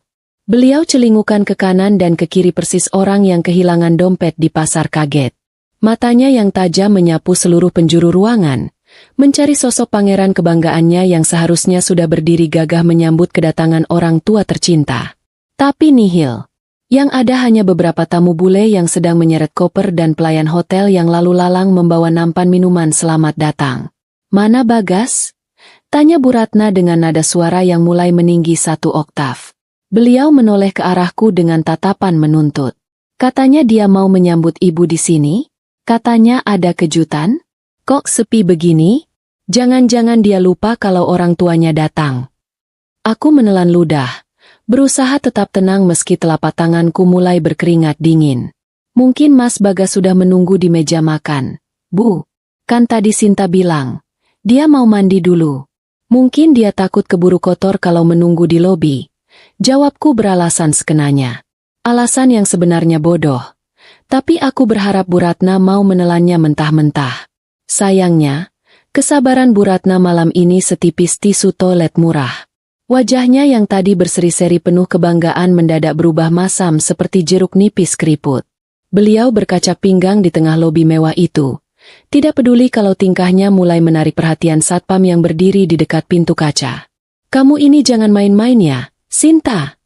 Beliau celingukan ke kanan dan ke kiri persis orang yang kehilangan dompet di pasar kaget. Matanya yang tajam menyapu seluruh penjuru ruangan, mencari sosok pangeran kebanggaannya yang seharusnya sudah berdiri gagah menyambut kedatangan orang tua tercinta. Tapi nihil. Yang ada hanya beberapa tamu bule yang sedang menyeret koper dan pelayan hotel yang lalu lalang membawa nampan minuman selamat datang. "Mana Bagas?" tanya Bu Ratna dengan nada suara yang mulai meninggi 1 oktav. Beliau menoleh ke arahku dengan tatapan menuntut. Katanya dia mau menyambut ibu di sini? Katanya ada kejutan? Kok sepi begini? Jangan-jangan dia lupa kalau orang tuanya datang. Aku menelan ludah. Berusaha tetap tenang meski telapak tanganku mulai berkeringat dingin. Mungkin Mas Bagas sudah menunggu di meja makan. "Bu, kan tadi Sinta bilang, dia mau mandi dulu. Mungkin dia takut keburu kotor kalau menunggu di lobi." Jawabku beralasan sekenanya. Alasan yang sebenarnya bodoh. Tapi aku berharap Bu Ratna mau menelannya mentah-mentah. Sayangnya, kesabaran Bu Ratna malam ini setipis tisu toilet murah. Wajahnya yang tadi berseri-seri penuh kebanggaan mendadak berubah masam seperti jeruk nipis keriput. Beliau berkacak pinggang di tengah lobi mewah itu. Tidak peduli kalau tingkahnya mulai menarik perhatian satpam yang berdiri di dekat pintu kaca. "Kamu ini jangan main-main ya, Sinta,"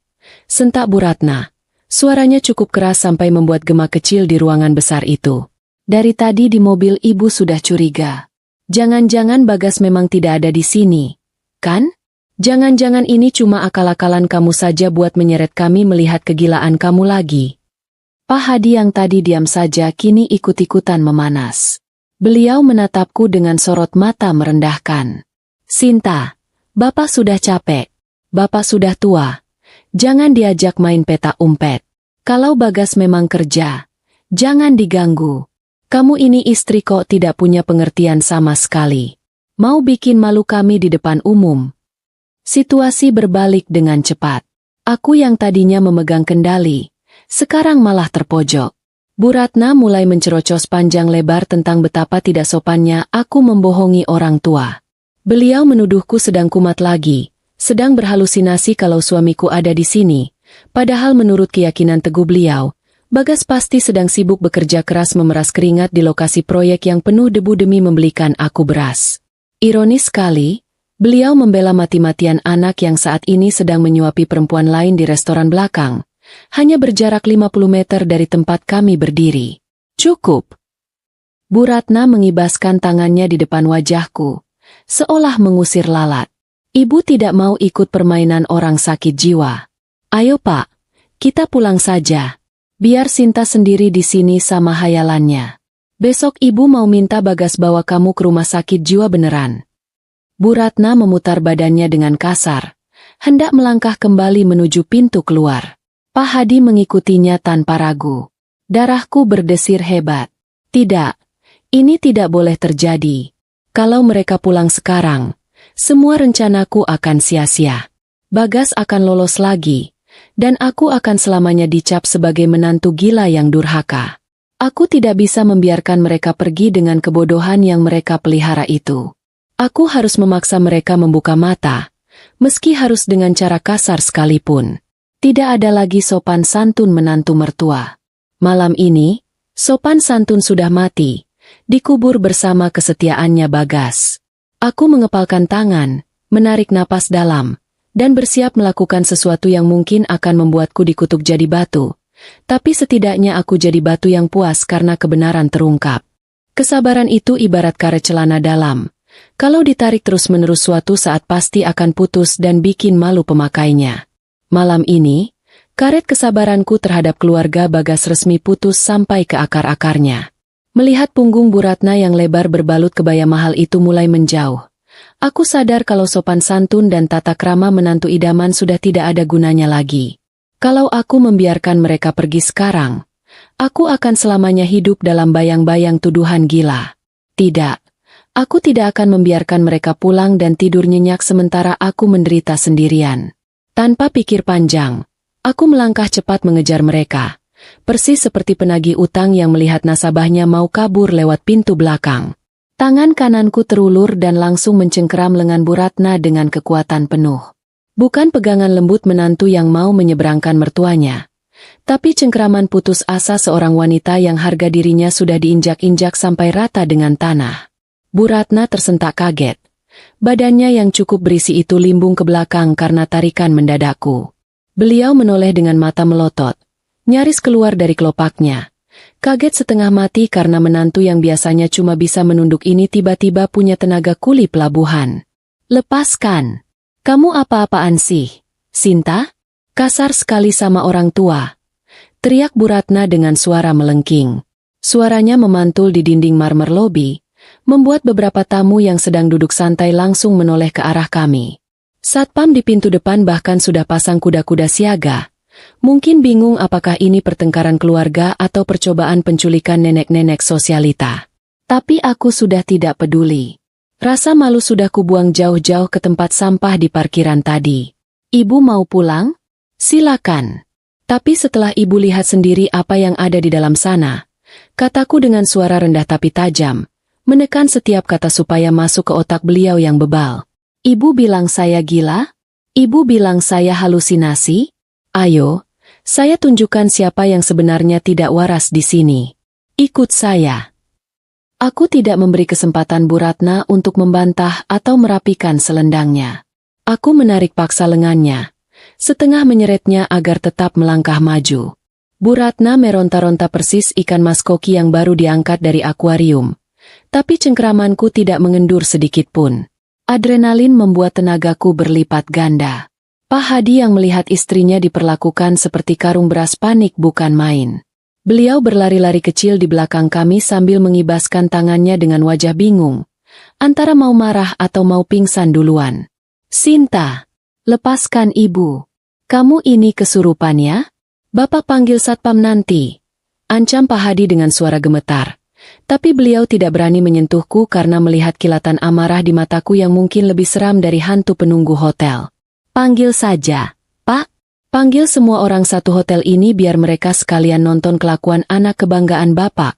sentak Bu Ratna. Suaranya cukup keras sampai membuat gema kecil di ruangan besar itu. "Dari tadi di mobil ibu sudah curiga. Jangan-jangan Bagas memang tidak ada di sini, kan? Jangan-jangan ini cuma akal-akalan kamu saja buat menyeret kami melihat kegilaan kamu lagi." Pak Hadi yang tadi diam saja kini ikut-ikutan memanas. Beliau menatapku dengan sorot mata merendahkan. "Sinta, Bapak sudah capek. Bapak sudah tua. Jangan diajak main peta umpet. Kalau Bagas memang kerja, jangan diganggu. Kamu ini istri kok tidak punya pengertian sama sekali. Mau bikin malu kami di depan umum." Situasi berbalik dengan cepat. Aku yang tadinya memegang kendali, sekarang malah terpojok. Bu Ratna mulai mencerocos panjang lebar tentang betapa tidak sopannya aku membohongi orang tua. Beliau menuduhku sedang kumat lagi, sedang berhalusinasi kalau suamiku ada di sini. Padahal menurut keyakinan teguh beliau, Bagas pasti sedang sibuk bekerja keras memeras keringat di lokasi proyek yang penuh debu demi membelikan aku beras. Ironis sekali, beliau membela mati-matian anak yang saat ini sedang menyuapi perempuan lain di restoran belakang, hanya berjarak 50 meter dari tempat kami berdiri. "Cukup." Bu Ratna mengibaskan tangannya di depan wajahku, seolah mengusir lalat. "Ibu tidak mau ikut permainan orang sakit jiwa. Ayo Pak, kita pulang saja. Biar Sinta sendiri di sini sama hayalannya. Besok ibu mau minta Bagas bawa kamu ke rumah sakit jiwa beneran." Bu Ratna memutar badannya dengan kasar, hendak melangkah kembali menuju pintu keluar. Pak Hadi mengikutinya tanpa ragu. Darahku berdesir hebat. Tidak, ini tidak boleh terjadi. Kalau mereka pulang sekarang, semua rencanaku akan sia-sia. Bagas akan lolos lagi, dan aku akan selamanya dicap sebagai menantu gila yang durhaka. Aku tidak bisa membiarkan mereka pergi dengan kebodohan yang mereka pelihara itu. Aku harus memaksa mereka membuka mata, meski harus dengan cara kasar sekalipun. Tidak ada lagi sopan santun menantu mertua. Malam ini, sopan santun sudah mati, dikubur bersama kesetiaannya Bagas. Aku mengepalkan tangan, menarik napas dalam, dan bersiap melakukan sesuatu yang mungkin akan membuatku dikutuk jadi batu. Tapi setidaknya aku jadi batu yang puas karena kebenaran terungkap. Kesabaran itu ibarat karet celana dalam. Kalau ditarik terus-menerus suatu saat pasti akan putus dan bikin malu pemakainya. Malam ini, karet kesabaranku terhadap keluarga Bagas resmi putus sampai ke akar-akarnya. Melihat punggung Bu Ratna yang lebar berbalut kebaya mahal itu mulai menjauh, aku sadar kalau sopan santun dan tata krama menantu idaman sudah tidak ada gunanya lagi. Kalau aku membiarkan mereka pergi sekarang, aku akan selamanya hidup dalam bayang-bayang tuduhan gila. Tidak, aku tidak akan membiarkan mereka pulang dan tidur nyenyak sementara aku menderita sendirian. Tanpa pikir panjang, aku melangkah cepat mengejar mereka, persis seperti penagih utang yang melihat nasabahnya mau kabur lewat pintu belakang. Tangan kananku terulur dan langsung mencengkeram lengan Bu Ratna dengan kekuatan penuh. Bukan pegangan lembut menantu yang mau menyeberangkan mertuanya, tapi cengkeraman putus asa seorang wanita yang harga dirinya sudah diinjak-injak sampai rata dengan tanah. Bu Ratna tersentak kaget. Badannya yang cukup berisi itu limbung ke belakang karena tarikan mendadakku. Beliau menoleh dengan mata melotot, nyaris keluar dari kelopaknya. Kaget setengah mati karena menantu yang biasanya cuma bisa menunduk ini tiba-tiba punya tenaga kuli pelabuhan. "Lepaskan! Kamu apa-apaan sih, Sinta? Kasar sekali sama orang tua," teriak Bu Ratna dengan suara melengking. Suaranya memantul di dinding marmer lobi, membuat beberapa tamu yang sedang duduk santai langsung menoleh ke arah kami. Satpam di pintu depan bahkan sudah pasang kuda-kuda siaga. Mungkin bingung apakah ini pertengkaran keluarga atau percobaan penculikan nenek-nenek sosialita. Tapi aku sudah tidak peduli. Rasa malu sudah kubuang jauh-jauh ke tempat sampah di parkiran tadi. "Ibu mau pulang? Silakan." Tapi setelah ibu lihat sendiri apa yang ada di dalam sana, kataku dengan suara rendah tapi tajam, menekan setiap kata supaya masuk ke otak beliau yang bebal. "Ibu bilang saya gila? Ibu bilang saya halusinasi? Ayo, saya tunjukkan siapa yang sebenarnya tidak waras di sini. Ikut saya." Aku tidak memberi kesempatan Bu Ratna untuk membantah atau merapikan selendangnya. Aku menarik paksa lengannya, setengah menyeretnya agar tetap melangkah maju. Bu Ratna meronta-ronta persis ikan mas koki yang baru diangkat dari akuarium. Tapi cengkeramanku tidak mengendur sedikit pun. Adrenalin membuat tenagaku berlipat ganda. Pak Hadi yang melihat istrinya diperlakukan seperti karung beras panik bukan main. Beliau berlari-lari kecil di belakang kami sambil mengibaskan tangannya dengan wajah bingung, antara mau marah atau mau pingsan duluan. "Sinta, lepaskan ibu. Kamu ini kesurupan ya? Bapak panggil satpam nanti," ancam Pak Hadi dengan suara gemetar. Tapi beliau tidak berani menyentuhku karena melihat kilatan amarah di mataku yang mungkin lebih seram dari hantu penunggu hotel. "Panggil saja, Pak. Panggil semua orang satu hotel ini biar mereka sekalian nonton kelakuan anak kebanggaan Bapak,"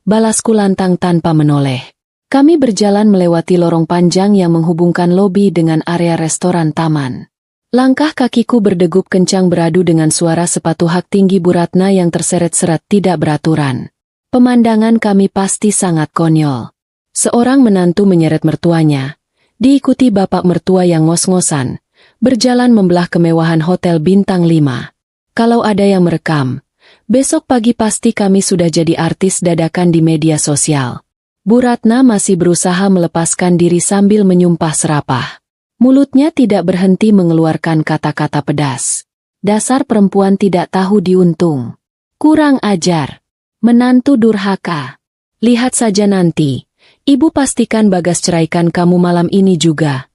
balasku lantang tanpa menoleh. Kami berjalan melewati lorong panjang yang menghubungkan lobi dengan area restoran taman. Langkah kakiku berdegup kencang beradu dengan suara sepatu hak tinggi Bu Ratna yang terseret-seret tidak beraturan. Pemandangan kami pasti sangat konyol. Seorang menantu menyeret mertuanya, diikuti bapak mertua yang ngos-ngosan, berjalan membelah kemewahan hotel bintang 5. Kalau ada yang merekam, besok pagi pasti kami sudah jadi artis dadakan di media sosial. Bu Ratna masih berusaha melepaskan diri sambil menyumpah serapah. Mulutnya tidak berhenti mengeluarkan kata-kata pedas. "Dasar perempuan tidak tahu diuntung. Kurang ajar. Menantu durhaka. Lihat saja nanti. Ibu pastikan Bagas ceraikan kamu malam ini juga."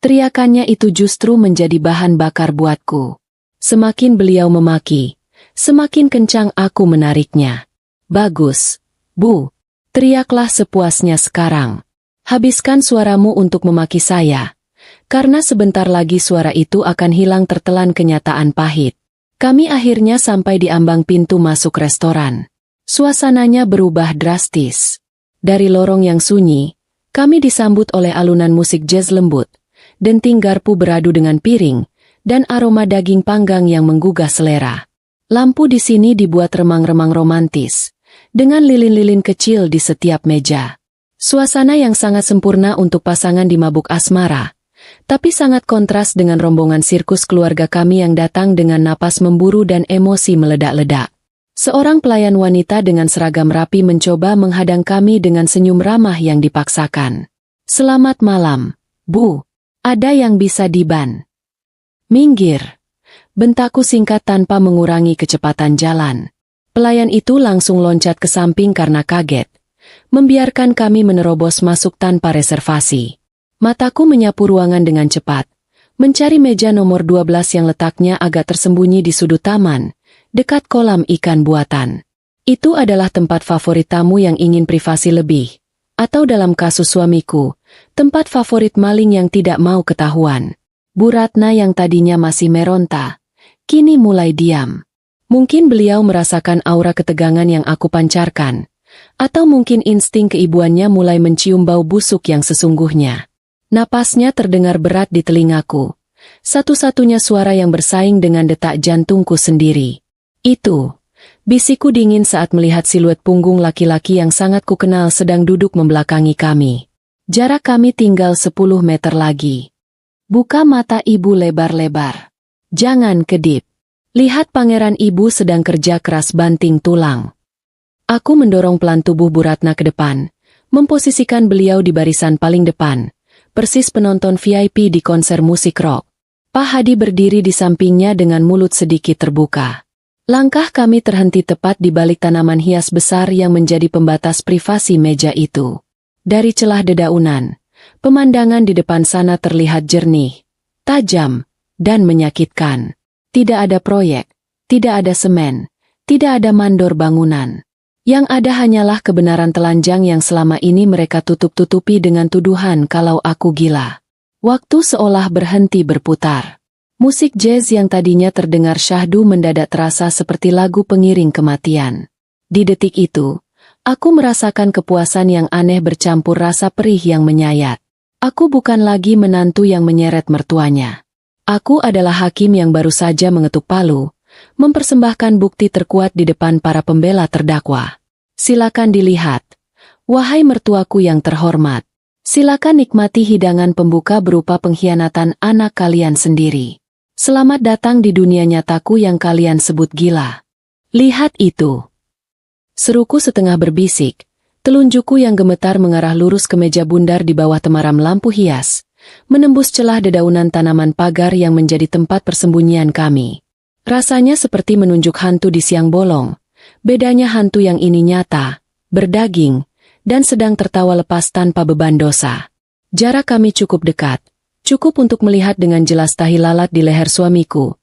Teriakannya itu justru menjadi bahan bakar buatku. Semakin beliau memaki, semakin kencang aku menariknya. "Bagus, Bu. Teriaklah sepuasnya sekarang. Habiskan suaramu untuk memaki saya. Karena sebentar lagi suara itu akan hilang tertelan kenyataan pahit." Kami akhirnya sampai di ambang pintu masuk restoran. Suasananya berubah drastis. Dari lorong yang sunyi, kami disambut oleh alunan musik jazz lembut. Denting garpu beradu dengan piring, dan aroma daging panggang yang menggugah selera. Lampu di sini dibuat remang-remang romantis, dengan lilin-lilin kecil di setiap meja. Suasana yang sangat sempurna untuk pasangan di mabuk asmara, tapi sangat kontras dengan rombongan sirkus keluarga kami yang datang dengan napas memburu dan emosi meledak-ledak. Seorang pelayan wanita dengan seragam rapi mencoba menghadang kami dengan senyum ramah yang dipaksakan. "Selamat malam, Bu. Ada yang bisa diban?" "Minggir," bentakku singkat tanpa mengurangi kecepatan jalan. Pelayan itu langsung loncat ke samping karena kaget, membiarkan kami menerobos masuk tanpa reservasi. Mataku menyapu ruangan dengan cepat, Mencari meja nomor 12 yang letaknya agak tersembunyi di sudut taman, dekat kolam ikan buatan. Itu adalah tempat favorit tamu yang ingin privasi lebih. Atau dalam kasus suamiku, tempat favorit maling yang tidak mau ketahuan. Bu Ratna yang tadinya masih meronta, kini mulai diam. Mungkin beliau merasakan aura ketegangan yang aku pancarkan. Atau mungkin insting keibuannya mulai mencium bau busuk yang sesungguhnya. Napasnya terdengar berat di telingaku. Satu-satunya suara yang bersaing dengan detak jantungku sendiri. Itu, bisikku dingin saat melihat siluet punggung laki-laki yang sangat kukenal sedang duduk membelakangi kami. Jarak kami tinggal 10 meter lagi. Buka mata ibu lebar-lebar. Jangan kedip. Lihat pangeran ibu sedang kerja keras banting tulang. Aku mendorong pelan tubuh Bu Ratna ke depan, memposisikan beliau di barisan paling depan. Persis penonton VIP di konser musik rock. Pak Hadi berdiri di sampingnya dengan mulut sedikit terbuka. Langkah kami terhenti tepat di balik tanaman hias besar yang menjadi pembatas privasi meja itu. Dari celah dedaunan, pemandangan di depan sana terlihat jernih, tajam, dan menyakitkan. Tidak ada proyek, tidak ada semen, tidak ada mandor bangunan. Yang ada hanyalah kebenaran telanjang yang selama ini mereka tutup-tutupi dengan tuduhan kalau aku gila. Waktu seolah berhenti berputar. Musik jazz yang tadinya terdengar syahdu mendadak terasa seperti lagu pengiring kematian. Di detik itu, aku merasakan kepuasan yang aneh bercampur rasa perih yang menyayat. Aku bukan lagi menantu yang menyeret mertuanya. Aku adalah hakim yang baru saja mengetuk palu, mempersembahkan bukti terkuat di depan para pembela terdakwa. Silakan dilihat. Wahai mertuaku yang terhormat, silakan nikmati hidangan pembuka berupa pengkhianatan anak kalian sendiri. Selamat datang di dunia nyataku yang kalian sebut gila. Lihat itu. Seruku setengah berbisik, telunjukku yang gemetar mengarah lurus ke meja bundar di bawah temaram lampu hias, menembus celah dedaunan tanaman pagar yang menjadi tempat persembunyian kami. Rasanya seperti menunjuk hantu di siang bolong. Bedanya hantu yang ini nyata, berdaging, dan sedang tertawa lepas tanpa beban dosa. Jarak kami cukup dekat, cukup untuk melihat dengan jelas tahi lalat di leher suamiku,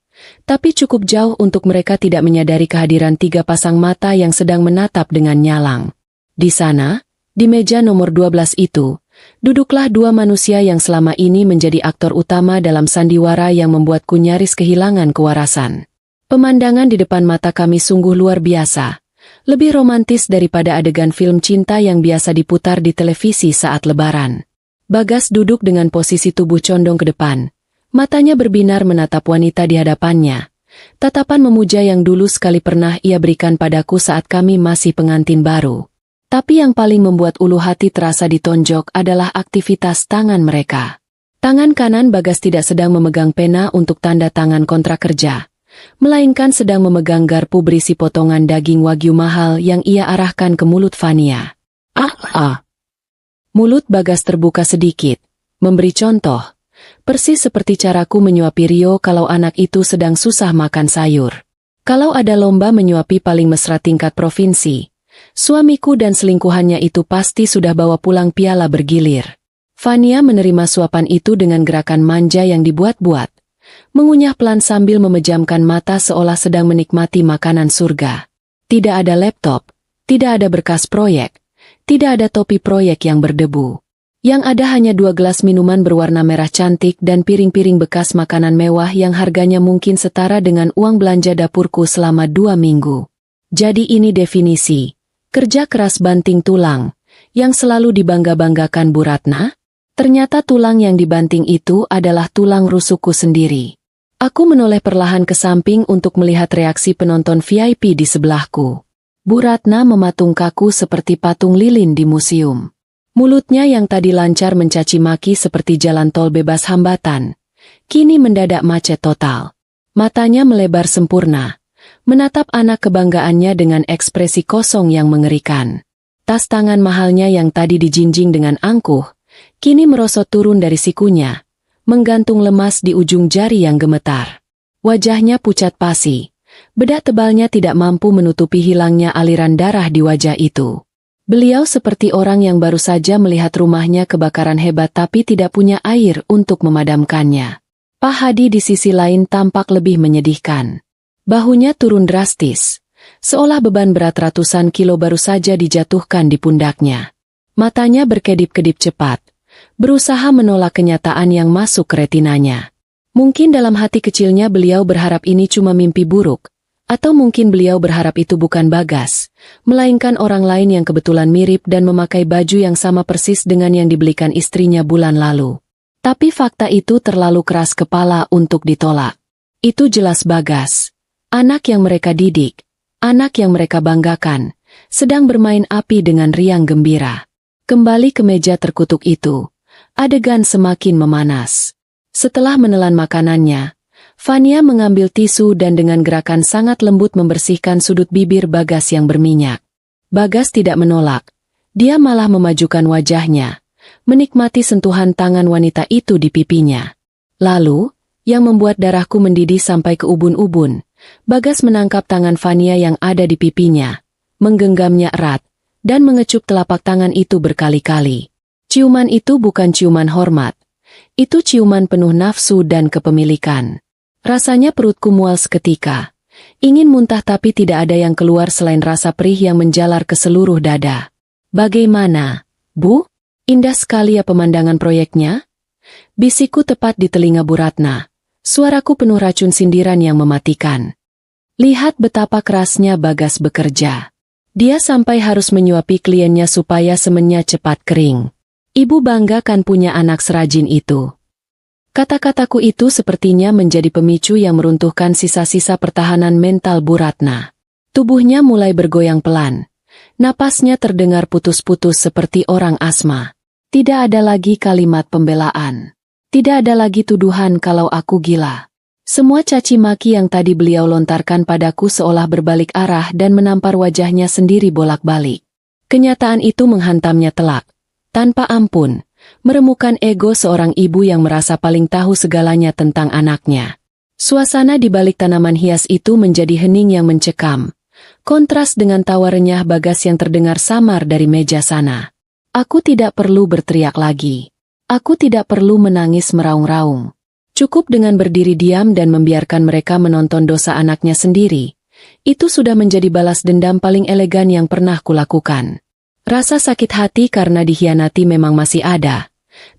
tapi cukup jauh untuk mereka tidak menyadari kehadiran 3 pasang mata yang sedang menatap dengan nyalang. Di sana, di meja nomor 12 itu, duduklah 2 manusia yang selama ini menjadi aktor utama dalam sandiwara yang membuatku nyaris kehilangan kewarasan. Pemandangan di depan mata kami sungguh luar biasa, lebih romantis daripada adegan film cinta yang biasa diputar di televisi saat lebaran. Bagas duduk dengan posisi tubuh condong ke depan, matanya berbinar menatap wanita di hadapannya, tatapan memuja yang dulu sekali pernah ia berikan padaku saat kami masih pengantin baru. Tapi yang paling membuat ulu hati terasa ditonjok adalah aktivitas tangan mereka. Tangan kanan Bagas tidak sedang memegang pena untuk tanda tangan kontrak kerja, melainkan sedang memegang garpu berisi potongan daging wagyu mahal yang ia arahkan ke mulut Fania. Mulut Bagas terbuka sedikit, memberi contoh, persis seperti caraku menyuapi Rio kalau anak itu sedang susah makan sayur. Kalau ada lomba menyuapi paling mesra tingkat provinsi, suamiku dan selingkuhannya itu pasti sudah bawa pulang piala bergilir. Fania menerima suapan itu dengan gerakan manja yang dibuat-buat, mengunyah pelan sambil memejamkan mata seolah sedang menikmati makanan surga. Tidak ada laptop, tidak ada berkas proyek, tidak ada topi proyek yang berdebu. Yang ada hanya 2 gelas minuman berwarna merah cantik dan piring-piring bekas makanan mewah yang harganya mungkin setara dengan uang belanja dapurku selama 2 minggu. Jadi ini definisi kerja keras banting tulang yang selalu dibangga-banggakan Bu Ratna. Ternyata tulang yang dibanting itu adalah tulang rusukku sendiri. Aku menoleh perlahan ke samping untuk melihat reaksi penonton VIP di sebelahku. Bu Ratna mematung kaku seperti patung lilin di museum. Mulutnya yang tadi lancar mencaci maki seperti jalan tol bebas hambatan, kini mendadak macet total. Matanya melebar sempurna, menatap anak kebanggaannya dengan ekspresi kosong yang mengerikan. Tas tangan mahalnya yang tadi dijinjing dengan angkuh, kini merosot turun dari sikunya, menggantung lemas di ujung jari yang gemetar. Wajahnya pucat pasi, bedak tebalnya tidak mampu menutupi hilangnya aliran darah di wajah itu. Beliau seperti orang yang baru saja melihat rumahnya kebakaran hebat tapi tidak punya air untuk memadamkannya. Pak Hadi di sisi lain tampak lebih menyedihkan. Bahunya turun drastis, seolah beban berat ratusan kilo baru saja dijatuhkan di pundaknya. Matanya berkedip-kedip cepat, berusaha menolak kenyataan yang masuk ke retinanya. Mungkin dalam hati kecilnya beliau berharap ini cuma mimpi buruk, atau mungkin beliau berharap itu bukan Bagas, melainkan orang lain yang kebetulan mirip dan memakai baju yang sama persis dengan yang dibelikan istrinya bulan lalu. Tapi fakta itu terlalu keras kepala untuk ditolak. Itu jelas Bagas, anak yang mereka didik, anak yang mereka banggakan, sedang bermain api dengan riang gembira. Kembali ke meja terkutuk itu, adegan semakin memanas. Setelah menelan makanannya, Fania mengambil tisu dan dengan gerakan sangat lembut membersihkan sudut bibir Bagas yang berminyak. Bagas tidak menolak, dia malah memajukan wajahnya, menikmati sentuhan tangan wanita itu di pipinya. Lalu, yang membuat darahku mendidih sampai ke ubun-ubun, Bagas menangkap tangan Fania yang ada di pipinya, menggenggamnya erat, dan mengecup telapak tangan itu berkali-kali. Ciuman itu bukan ciuman hormat, itu ciuman penuh nafsu dan kepemilikan. Rasanya perutku mual seketika, ingin muntah tapi tidak ada yang keluar selain rasa perih yang menjalar ke seluruh dada. Bagaimana, Bu? Indah sekali ya pemandangan proyeknya? Bisikku tepat di telinga Bu Ratna, suaraku penuh racun sindiran yang mematikan. Lihat betapa kerasnya Bagas bekerja. Dia sampai harus menyuapi kliennya supaya semennya cepat kering. Ibu bangga kan punya anak serajin itu. Kata-kataku itu sepertinya menjadi pemicu yang meruntuhkan sisa-sisa pertahanan mental Bu Ratna. Tubuhnya mulai bergoyang pelan. Napasnya terdengar putus-putus seperti orang asma. Tidak ada lagi kalimat pembelaan. Tidak ada lagi tuduhan kalau aku gila. Semua caci maki yang tadi beliau lontarkan padaku seolah berbalik arah dan menampar wajahnya sendiri bolak-balik. Kenyataan itu menghantamnya telak, tanpa ampun, meremukan ego seorang ibu yang merasa paling tahu segalanya tentang anaknya. Suasana di balik tanaman hias itu menjadi hening yang mencekam, kontras dengan tawa renyah Bagas yang terdengar samar dari meja sana. Aku tidak perlu berteriak lagi. Aku tidak perlu menangis meraung-raung. Cukup dengan berdiri diam dan membiarkan mereka menonton dosa anaknya sendiri. Itu sudah menjadi balas dendam paling elegan yang pernah kulakukan. Rasa sakit hati karena dikhianati memang masih ada.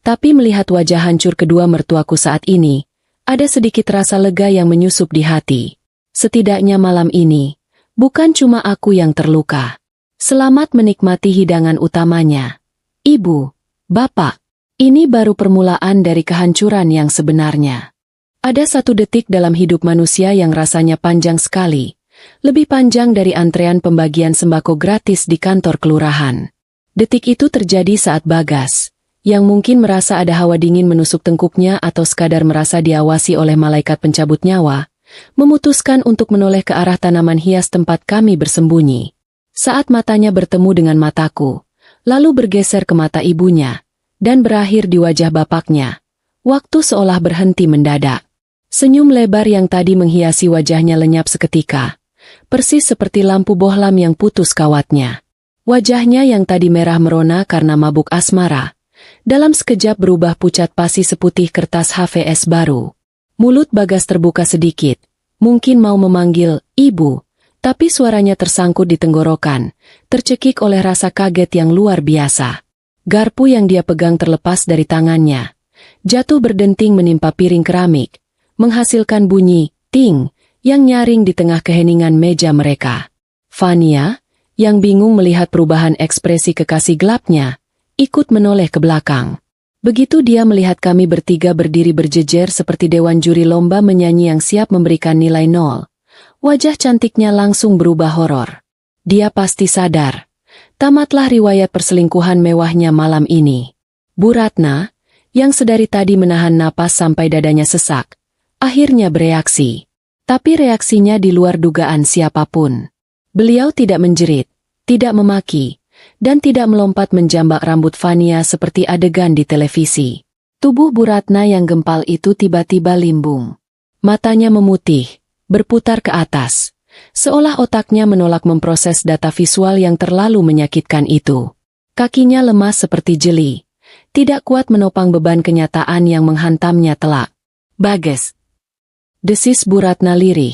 Tapi melihat wajah hancur kedua mertuaku saat ini, ada sedikit rasa lega yang menyusup di hati. Setidaknya malam ini, bukan cuma aku yang terluka. Selamat menikmati hidangan utamanya. Ibu, Bapak, ini baru permulaan dari kehancuran yang sebenarnya. Ada satu detik dalam hidup manusia yang rasanya panjang sekali, lebih panjang dari antrean pembagian sembako gratis di kantor kelurahan. Detik itu terjadi saat Bagas, yang mungkin merasa ada hawa dingin menusuk tengkuknya atau sekadar merasa diawasi oleh malaikat pencabut nyawa, memutuskan untuk menoleh ke arah tanaman hias tempat kami bersembunyi. Saat matanya bertemu dengan mataku, lalu bergeser ke mata ibunya, dan berakhir di wajah bapaknya. Waktu seolah berhenti mendadak. Senyum lebar yang tadi menghiasi wajahnya lenyap seketika, persis seperti lampu bohlam yang putus kawatnya. Wajahnya yang tadi merah merona karena mabuk asmara, dalam sekejap berubah pucat pasi seputih kertas HVS baru. Mulut Bagas terbuka sedikit, mungkin mau memanggil, "Ibu," tapi suaranya tersangkut di tenggorokan, tercekik oleh rasa kaget yang luar biasa. Garpu yang dia pegang terlepas dari tangannya, jatuh berdenting menimpa piring keramik, menghasilkan bunyi, ting, yang nyaring di tengah keheningan meja mereka. Fania, yang bingung melihat perubahan ekspresi kekasih gelapnya, ikut menoleh ke belakang. Begitu dia melihat kami bertiga berdiri berjejer seperti dewan juri lomba menyanyi yang siap memberikan nilai 0. Wajah cantiknya langsung berubah horor. Dia pasti sadar. Tamatlah riwayat perselingkuhan mewahnya malam ini. Bu Ratna, yang sedari tadi menahan napas sampai dadanya sesak, akhirnya bereaksi. Tapi reaksinya di luar dugaan siapapun. Beliau tidak menjerit, tidak memaki, dan tidak melompat menjambak rambut Fania seperti adegan di televisi. Tubuh Bu Ratna yang gempal itu tiba-tiba limbung. Matanya memutih, berputar ke atas, seolah otaknya menolak memproses data visual yang terlalu menyakitkan itu. Kakinya lemas seperti jeli, tidak kuat menopang beban kenyataan yang menghantamnya telak. Bagas. Desis Bu Ratna lirih.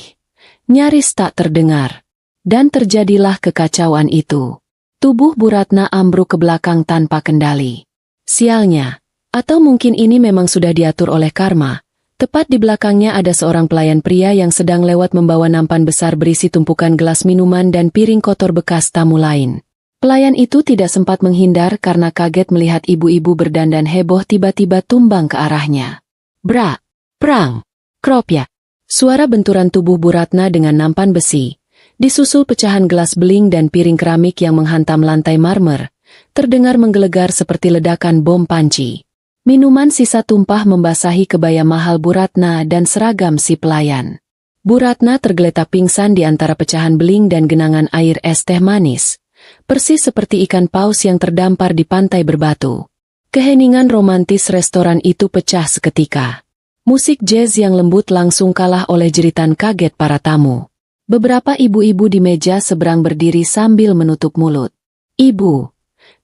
Nyaris tak terdengar. Dan terjadilah kekacauan itu. Tubuh Bu Ratna ambruk ke belakang tanpa kendali. Sialnya. Atau mungkin ini memang sudah diatur oleh karma. Tepat di belakangnya ada seorang pelayan pria yang sedang lewat membawa nampan besar berisi tumpukan gelas minuman dan piring kotor bekas tamu lain. Pelayan itu tidak sempat menghindar karena kaget melihat ibu-ibu berdandan heboh tiba-tiba tumbang ke arahnya. Brak! Prang! Kropyak! Suara benturan tubuh Bu Ratna dengan nampan besi, disusul pecahan gelas beling dan piring keramik yang menghantam lantai marmer, terdengar menggelegar seperti ledakan bom panci. Minuman sisa tumpah membasahi kebaya mahal Bu Ratna dan seragam si pelayan. Bu Ratna tergeletak pingsan di antara pecahan beling dan genangan air es teh manis, persis seperti ikan paus yang terdampar di pantai berbatu. Keheningan romantis restoran itu pecah seketika. Musik jazz yang lembut langsung kalah oleh jeritan kaget para tamu. Beberapa ibu-ibu di meja seberang berdiri sambil menutup mulut. "Ibu!"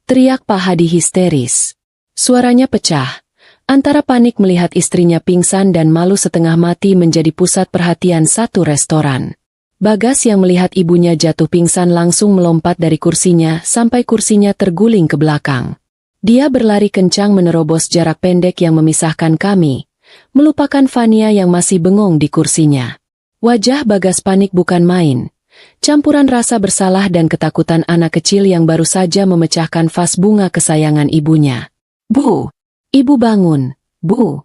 teriak Pak Hadi histeris. Suaranya pecah, antara panik melihat istrinya pingsan dan malu setengah mati menjadi pusat perhatian satu restoran. Bagas yang melihat ibunya jatuh pingsan langsung melompat dari kursinya sampai kursinya terguling ke belakang. Dia berlari kencang menerobos jarak pendek yang memisahkan kami, melupakan Fania yang masih bengong di kursinya. Wajah Bagas panik bukan main. Campuran rasa bersalah dan ketakutan anak kecil yang baru saja memecahkan vas bunga kesayangan ibunya. "Bu! Ibu bangun! Bu!"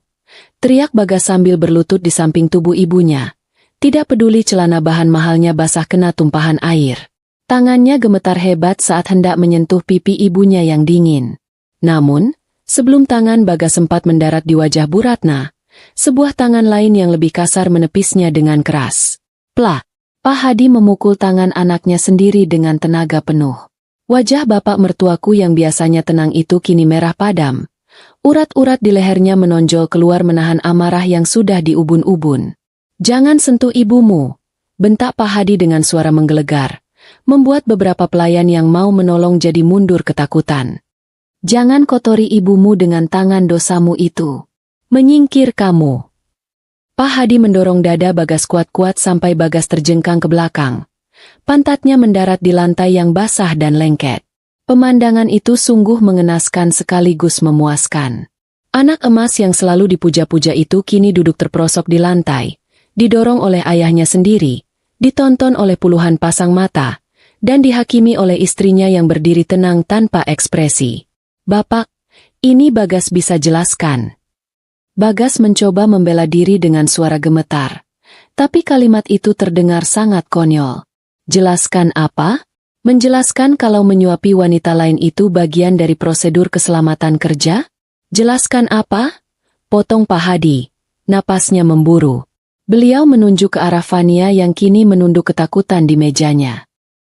teriak Bagas sambil berlutut di samping tubuh ibunya. Tidak peduli celana bahan mahalnya basah kena tumpahan air. Tangannya gemetar hebat saat hendak menyentuh pipi ibunya yang dingin. Namun, sebelum tangan Bagas sempat mendarat di wajah Bu Ratna, sebuah tangan lain yang lebih kasar menepisnya dengan keras. Plak! Pak Hadi memukul tangan anaknya sendiri dengan tenaga penuh. Wajah bapak mertuaku yang biasanya tenang itu kini merah padam. Urat-urat di lehernya menonjol keluar menahan amarah yang sudah diubun-ubun. "Jangan sentuh ibumu!" bentak Pak Hadi dengan suara menggelegar, membuat beberapa pelayan yang mau menolong jadi mundur ketakutan. "Jangan kotori ibumu dengan tangan dosamu itu. Menyingkir kamu!" Pak Hadi mendorong dada Bagas kuat-kuat sampai Bagas terjengkang ke belakang. Pantatnya mendarat di lantai yang basah dan lengket. Pemandangan itu sungguh mengenaskan sekaligus memuaskan. Anak emas yang selalu dipuja-puja itu kini duduk terperosok di lantai, didorong oleh ayahnya sendiri, ditonton oleh puluhan pasang mata, dan dihakimi oleh istrinya yang berdiri tenang tanpa ekspresi. "Bapak, ini Bagas bisa jelaskan." Bagas mencoba membela diri dengan suara gemetar, tapi kalimat itu terdengar sangat konyol. "Jelaskan apa?" "Menjelaskan kalau menyuapi wanita lain itu bagian dari prosedur keselamatan kerja?" "Jelaskan apa?" potong Pak Hadi, napasnya memburu. Beliau menunjuk ke arah Fania yang kini menunduk ketakutan di mejanya.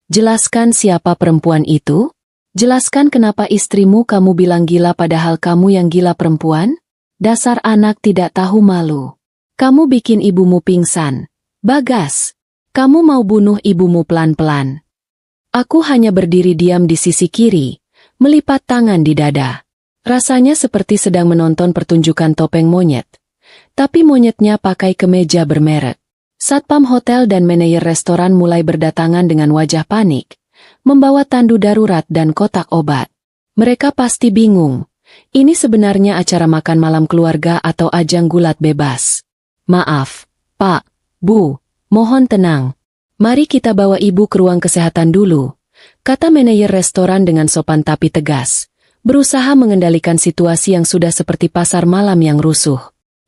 "Jelaskan siapa perempuan itu? Jelaskan kenapa istrimu kamu bilang gila padahal kamu yang gila perempuan? Dasar anak tidak tahu malu. Kamu bikin ibumu pingsan. Bagas, kamu mau bunuh ibumu pelan-pelan." Aku hanya berdiri diam di sisi kiri, melipat tangan di dada. Rasanya seperti sedang menonton pertunjukan topeng monyet. Tapi monyetnya pakai kemeja bermerek. Satpam hotel dan manajer restoran mulai berdatangan dengan wajah panik, membawa tandu darurat dan kotak obat. Mereka pasti bingung. Ini sebenarnya acara makan malam keluarga atau ajang gulat bebas. "Maaf, Pak, Bu, mohon tenang. Mari kita bawa ibu ke ruang kesehatan dulu," kata manajer restoran dengan sopan tapi tegas, berusaha mengendalikan situasi yang sudah seperti pasar malam yang rusuh.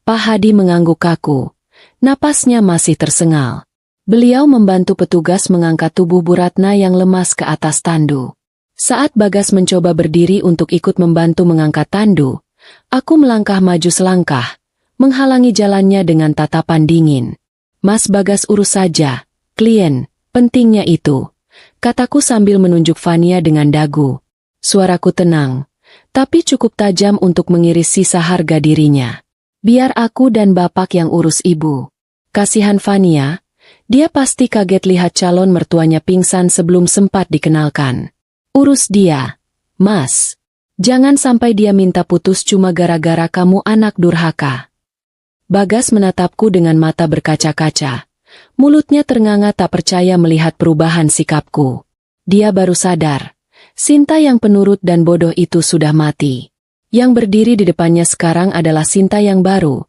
Pak Hadi mengangguk kaku. Napasnya masih tersengal. Beliau membantu petugas mengangkat tubuh Bu Ratna yang lemas ke atas tandu. Saat Bagas mencoba berdiri untuk ikut membantu mengangkat tandu, aku melangkah maju selangkah, menghalangi jalannya dengan tatapan dingin. "Mas Bagas urus saja, klien, pentingnya itu," kataku sambil menunjuk Fania dengan dagu. Suaraku tenang, tapi cukup tajam untuk mengiris sisa harga dirinya. "Biar aku dan bapak yang urus ibu." Kasihan Fania, dia pasti kaget lihat calon mertuanya pingsan sebelum sempat dikenalkan. "Urus dia, Mas. Jangan sampai dia minta putus cuma gara-gara kamu anak durhaka." Bagas menatapku dengan mata berkaca-kaca. Mulutnya ternganga tak percaya melihat perubahan sikapku. Dia baru sadar. Sinta yang penurut dan bodoh itu sudah mati. Yang berdiri di depannya sekarang adalah Sinta yang baru,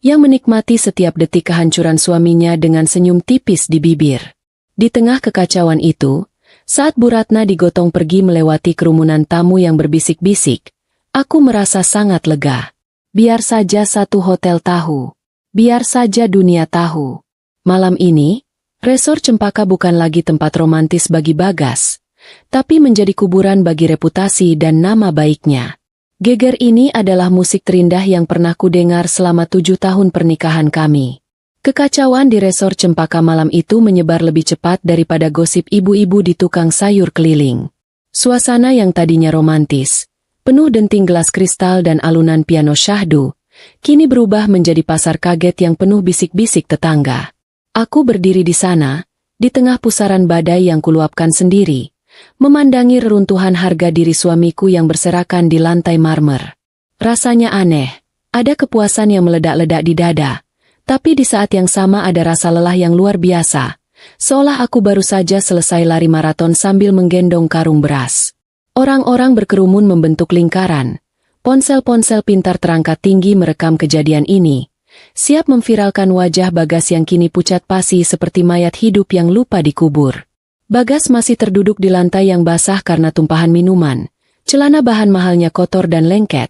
yang menikmati setiap detik kehancuran suaminya dengan senyum tipis di bibir. Di tengah kekacauan itu, saat Bu Ratna digotong pergi melewati kerumunan tamu yang berbisik-bisik, aku merasa sangat lega. Biar saja satu hotel tahu. Biar saja dunia tahu. Malam ini, resor Cempaka bukan lagi tempat romantis bagi Bagas, tapi menjadi kuburan bagi reputasi dan nama baiknya. Geger ini adalah musik terindah yang pernah kudengar selama 7 tahun pernikahan kami. Kekacauan di resor Cempaka malam itu menyebar lebih cepat daripada gosip ibu-ibu di tukang sayur keliling. Suasana yang tadinya romantis, penuh denting gelas kristal dan alunan piano syahdu, kini berubah menjadi pasar kaget yang penuh bisik-bisik tetangga. Aku berdiri di sana, di tengah pusaran badai yang kuluapkan sendiri, memandangi reruntuhan harga diri suamiku yang berserakan di lantai marmer. Rasanya aneh, ada kepuasan yang meledak-ledak di dada, tapi di saat yang sama ada rasa lelah yang luar biasa, seolah aku baru saja selesai lari maraton sambil menggendong karung beras. Orang-orang berkerumun membentuk lingkaran. Ponsel-ponsel pintar terangkat tinggi merekam kejadian ini, siap memviralkan wajah Bagas yang kini pucat pasi seperti mayat hidup yang lupa dikubur. Bagas masih terduduk di lantai yang basah karena tumpahan minuman, celana bahan mahalnya kotor dan lengket,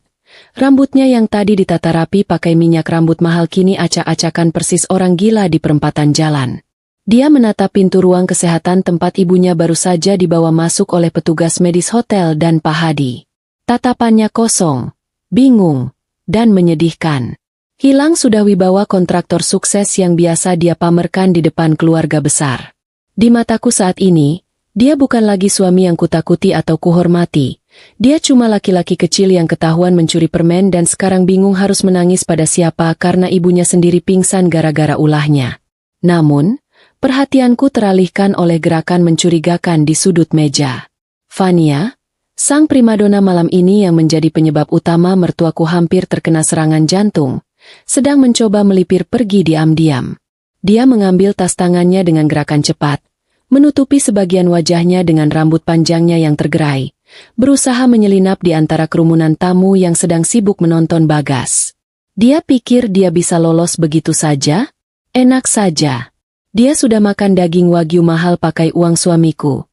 rambutnya yang tadi ditata rapi pakai minyak rambut mahal kini acak-acakan persis orang gila di perempatan jalan. Dia menatap pintu ruang kesehatan tempat ibunya baru saja dibawa masuk oleh petugas medis hotel dan Pak Hadi. Tatapannya kosong, bingung, dan menyedihkan. Hilang sudah wibawa kontraktor sukses yang biasa dia pamerkan di depan keluarga besar. Di mataku saat ini, dia bukan lagi suami yang kutakuti atau kuhormati. Dia cuma laki-laki kecil yang ketahuan mencuri permen dan sekarang bingung harus menangis pada siapa karena ibunya sendiri pingsan gara-gara ulahnya. Namun, perhatianku teralihkan oleh gerakan mencurigakan di sudut meja. Fania, sang primadona malam ini yang menjadi penyebab utama mertuaku hampir terkena serangan jantung, sedang mencoba melipir pergi diam-diam. Dia mengambil tas tangannya dengan gerakan cepat, menutupi sebagian wajahnya dengan rambut panjangnya yang tergerai, berusaha menyelinap di antara kerumunan tamu yang sedang sibuk menonton Bagas. Dia pikir dia bisa lolos begitu saja? Enak saja. Dia sudah makan daging wagyu mahal pakai uang suamiku.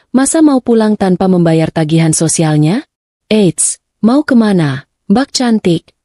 Masa mau pulang tanpa membayar tagihan sosialnya? Eits, mau kemana, Mbak cantik?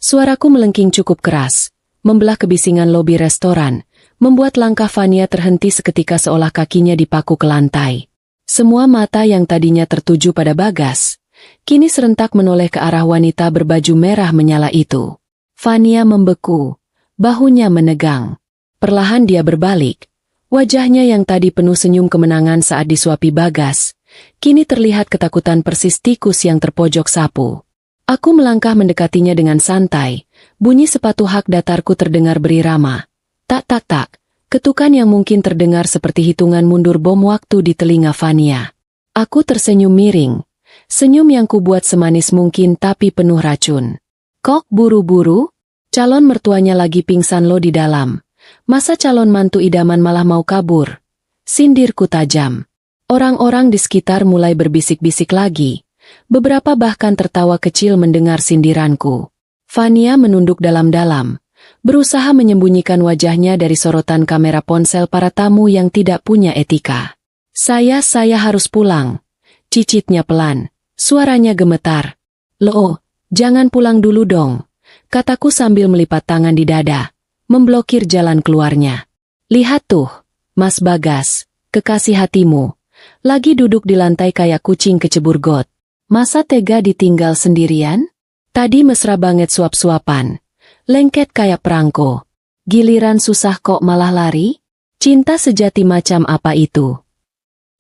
Suaraku melengking cukup keras, membelah kebisingan lobi restoran, membuat langkah Fania terhenti seketika seolah kakinya dipaku ke lantai. Semua mata yang tadinya tertuju pada Bagas, kini serentak menoleh ke arah wanita berbaju merah menyala itu. Fania membeku, bahunya menegang. Perlahan dia berbalik. Wajahnya yang tadi penuh senyum kemenangan saat disuapi Bagas, kini terlihat ketakutan persis tikus yang terpojok sapu. Aku melangkah mendekatinya dengan santai, bunyi sepatu hak datarku terdengar berirama. Tak-tak-tak, ketukan yang mungkin terdengar seperti hitungan mundur bom waktu di telinga Fania. Aku tersenyum miring, senyum yang kubuat semanis mungkin tapi penuh racun. Kok buru-buru? Calon mertuanya lagi pingsan lo di dalam. Masa calon mantu idaman malah mau kabur? Sindirku tajam. Orang-orang di sekitar mulai berbisik-bisik lagi. Beberapa bahkan tertawa kecil mendengar sindiranku. Fania menunduk dalam-dalam, berusaha menyembunyikan wajahnya dari sorotan kamera ponsel para tamu yang tidak punya etika. Saya harus pulang. Cicitnya pelan, suaranya gemetar. Loh, jangan pulang dulu dong, kataku sambil melipat tangan di dada, memblokir jalan keluarnya. Lihat tuh, Mas Bagas, kekasih hatimu, lagi duduk di lantai kayak kucing kecebur got. Masa tega ditinggal sendirian? Tadi mesra banget suap-suapan, lengket kayak perangko. Giliran susah kok malah lari? Cinta sejati macam apa itu?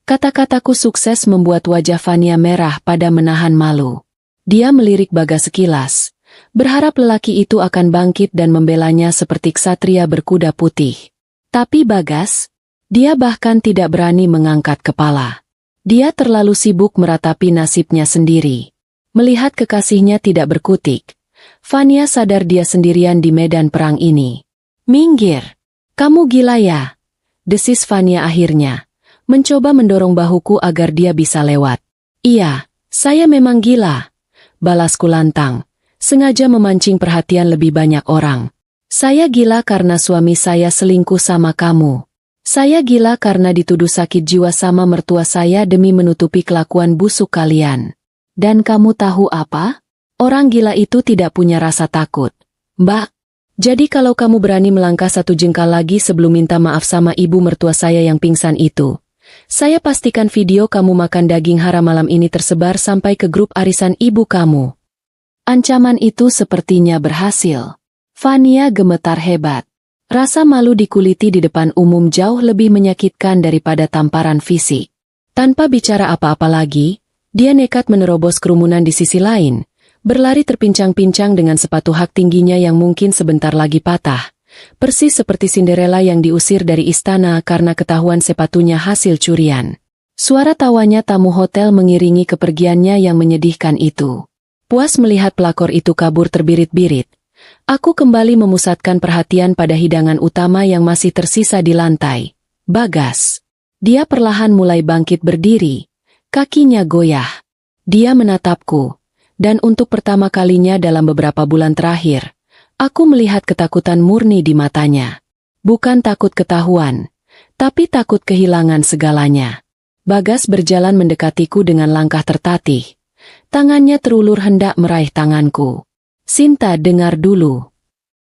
Kata-kataku sukses membuat wajah Fania merah pada menahan malu. Dia melirik Bagas sekilas, berharap lelaki itu akan bangkit dan membelanya seperti ksatria berkuda putih. Tapi Bagas, dia bahkan tidak berani mengangkat kepala. Dia terlalu sibuk meratapi nasibnya sendiri. Melihat kekasihnya tidak berkutik, Fania sadar dia sendirian di medan perang ini. "Minggir! Kamu gila ya?" desis Fania akhirnya, mencoba mendorong bahuku agar dia bisa lewat. "Iya, saya memang gila," balasku lantang, sengaja memancing perhatian lebih banyak orang. "Saya gila karena suami saya selingkuh sama kamu. Saya gila karena dituduh sakit jiwa sama mertua saya demi menutupi kelakuan busuk kalian. Dan kamu tahu apa? Orang gila itu tidak punya rasa takut, Mbak. Jadi kalau kamu berani melangkah satu jengkal lagi sebelum minta maaf sama ibu mertua saya yang pingsan itu, saya pastikan video kamu makan daging haram malam ini tersebar sampai ke grup arisan ibu kamu." Ancaman itu sepertinya berhasil. Fania gemetar hebat. Rasa malu dikuliti di depan umum jauh lebih menyakitkan daripada tamparan fisik. Tanpa bicara apa-apa lagi, dia nekat menerobos kerumunan di sisi lain, berlari terpincang-pincang dengan sepatu hak tingginya yang mungkin sebentar lagi patah, persis seperti Cinderella yang diusir dari istana karena ketahuan sepatunya hasil curian. Suara tawanya tamu hotel mengiringi kepergiannya yang menyedihkan itu. Puas melihat pelakor itu kabur terbirit-birit, aku kembali memusatkan perhatian pada hidangan utama yang masih tersisa di lantai. Bagas. Dia perlahan mulai bangkit berdiri. Kakinya goyah. Dia menatapku. Dan untuk pertama kalinya dalam beberapa bulan terakhir, aku melihat ketakutan murni di matanya. Bukan takut ketahuan, tapi takut kehilangan segalanya. Bagas berjalan mendekatiku dengan langkah tertatih. Tangannya terulur hendak meraih tanganku. "Sinta, dengar dulu."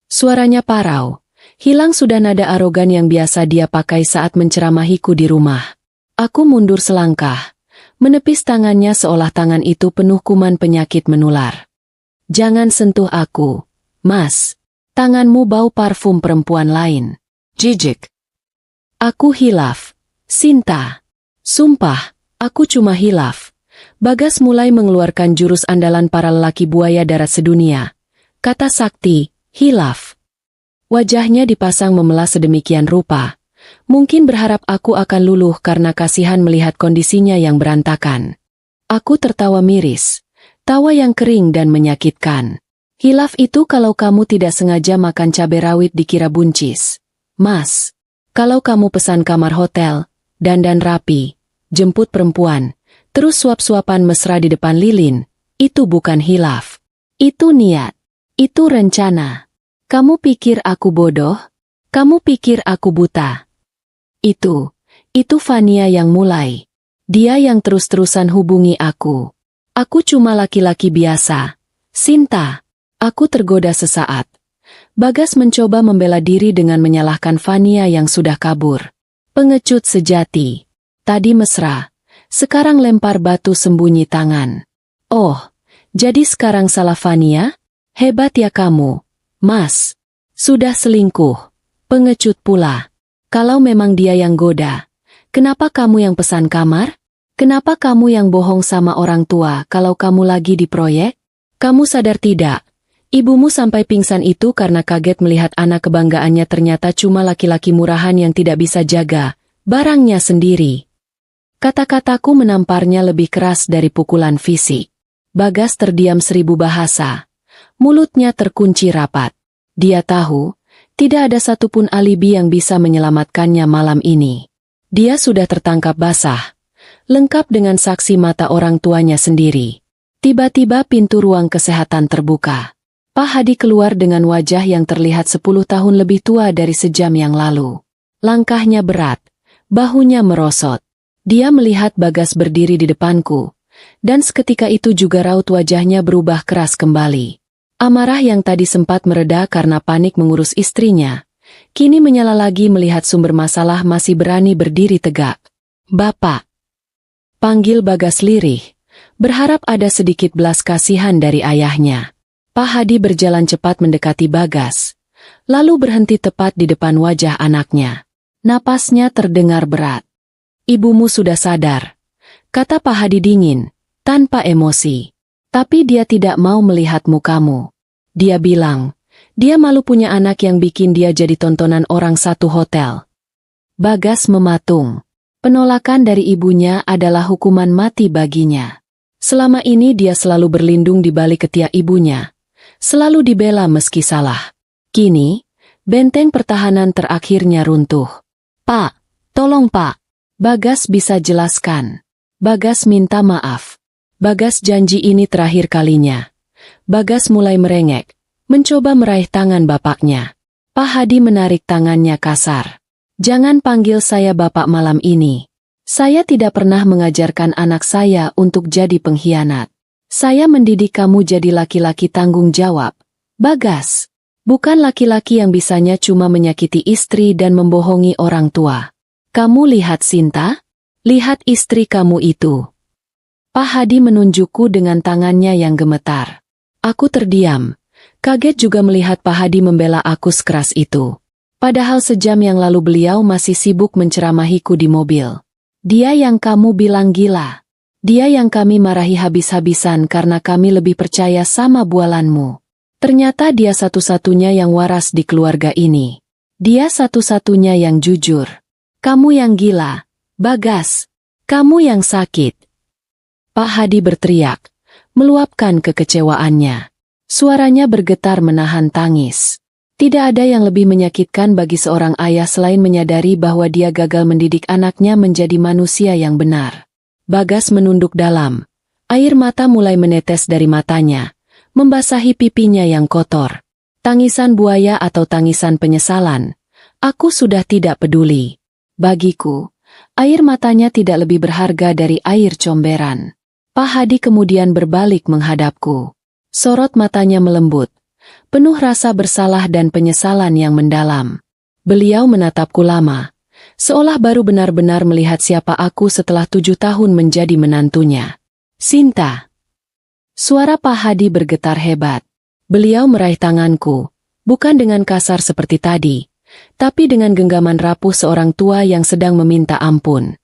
Suaranya parau. Hilang sudah nada arogan yang biasa dia pakai saat menceramahiku di rumah. Aku mundur selangkah, menepis tangannya seolah tangan itu penuh kuman penyakit menular. "Jangan sentuh aku, Mas. Tanganmu bau parfum perempuan lain." Jijik. "Aku hilaf. Sinta. Sumpah, aku cuma hilaf." Bagas mulai mengeluarkan jurus andalan para lelaki buaya darat sedunia. Kata sakti, hilaf. Wajahnya dipasang memelas sedemikian rupa. Mungkin berharap aku akan luluh karena kasihan melihat kondisinya yang berantakan. Aku tertawa miris. Tawa yang kering dan menyakitkan. "Hilaf itu kalau kamu tidak sengaja makan cabai rawit dikira buncis. Mas, kalau kamu pesan kamar hotel, dandan rapi, jemput perempuan, terus suap-suapan mesra di depan lilin, itu bukan hilaf. Itu niat. Itu rencana. Kamu pikir aku bodoh? Kamu pikir aku buta?" Itu Fania yang mulai. Dia yang terus-terusan hubungi aku. "Aku cuma laki-laki biasa. Sinta." Aku tergoda sesaat. Bagas mencoba membela diri dengan menyalahkan Fania yang sudah kabur. Pengecut sejati. Tadi mesra. Sekarang lempar batu sembunyi tangan. "Oh, jadi sekarang salah Fania? Hebat ya kamu, Mas. Sudah selingkuh. Pengecut pula. Kalau memang dia yang goda, kenapa kamu yang pesan kamar? Kenapa kamu yang bohong sama orang tua kalau kamu lagi di proyek? Kamu sadar tidak? Ibumu sampai pingsan itu karena kaget melihat anak kebanggaannya ternyata cuma laki-laki murahan yang tidak bisa jaga barangnya sendiri." Kata-kataku menamparnya lebih keras dari pukulan fisik. Bagas terdiam 1000 bahasa. Mulutnya terkunci rapat. Dia tahu, tidak ada satupun alibi yang bisa menyelamatkannya malam ini. Dia sudah tertangkap basah, lengkap dengan saksi mata orang tuanya sendiri. Tiba-tiba pintu ruang kesehatan terbuka. Pak Hadi keluar dengan wajah yang terlihat 10 tahun lebih tua dari sejam yang lalu. Langkahnya berat, bahunya merosot. Dia melihat Bagas berdiri di depanku, dan seketika itu juga raut wajahnya berubah keras kembali. Amarah yang tadi sempat mereda karena panik mengurus istrinya, kini menyala lagi melihat sumber masalah masih berani berdiri tegak. "Bapak!" panggil Bagas lirih, berharap ada sedikit belas kasihan dari ayahnya. Pak Hadi berjalan cepat mendekati Bagas, lalu berhenti tepat di depan wajah anaknya. Napasnya terdengar berat. "Ibumu sudah sadar," kata Pak Hadi dingin, tanpa emosi. "Tapi dia tidak mau melihat mukamu. Dia bilang, dia malu punya anak yang bikin dia jadi tontonan orang satu hotel." Bagas mematung. Penolakan dari ibunya adalah hukuman mati baginya. Selama ini dia selalu berlindung di balik ketiak ibunya. Selalu dibela meski salah. Kini, benteng pertahanan terakhirnya runtuh. Pak, tolong Pak. Bagas bisa jelaskan. Bagas minta maaf. Bagas janji ini terakhir kalinya. Bagas mulai merengek, mencoba meraih tangan bapaknya. Pak Hadi menarik tangannya kasar. Jangan panggil saya bapak malam ini. Saya tidak pernah mengajarkan anak saya untuk jadi pengkhianat. Saya mendidik kamu jadi laki-laki tanggung jawab. Bagas, bukan laki-laki yang bisanya cuma menyakiti istri dan membohongi orang tua. Kamu lihat Sinta? Lihat istri kamu itu. Pak Hadi menunjukku dengan tangannya yang gemetar. Aku terdiam. Kaget juga melihat Pak Hadi membela aku sekeras itu. Padahal sejam yang lalu beliau masih sibuk menceramahiku di mobil. Dia yang kamu bilang gila. Dia yang kami marahi habis-habisan karena kami lebih percaya sama bualanmu. Ternyata dia satu-satunya yang waras di keluarga ini. Dia satu-satunya yang jujur. Kamu yang gila, Bagas. Kamu yang sakit. Pak Hadi berteriak, meluapkan kekecewaannya. Suaranya bergetar menahan tangis. Tidak ada yang lebih menyakitkan bagi seorang ayah selain menyadari bahwa dia gagal mendidik anaknya menjadi manusia yang benar. Bagas menunduk dalam. Air mata mulai menetes dari matanya, membasahi pipinya yang kotor. Tangisan buaya atau tangisan penyesalan. Aku sudah tidak peduli. Bagiku, air matanya tidak lebih berharga dari air comberan. Pak Hadi kemudian berbalik menghadapku. Sorot matanya melembut, penuh rasa bersalah dan penyesalan yang mendalam. Beliau menatapku lama, seolah baru benar-benar melihat siapa aku setelah 7 tahun menjadi menantunya. Sinta. Suara Pak Hadi bergetar hebat. Beliau meraih tanganku, bukan dengan kasar seperti tadi, tapi dengan genggaman rapuh seorang tua yang sedang meminta ampun.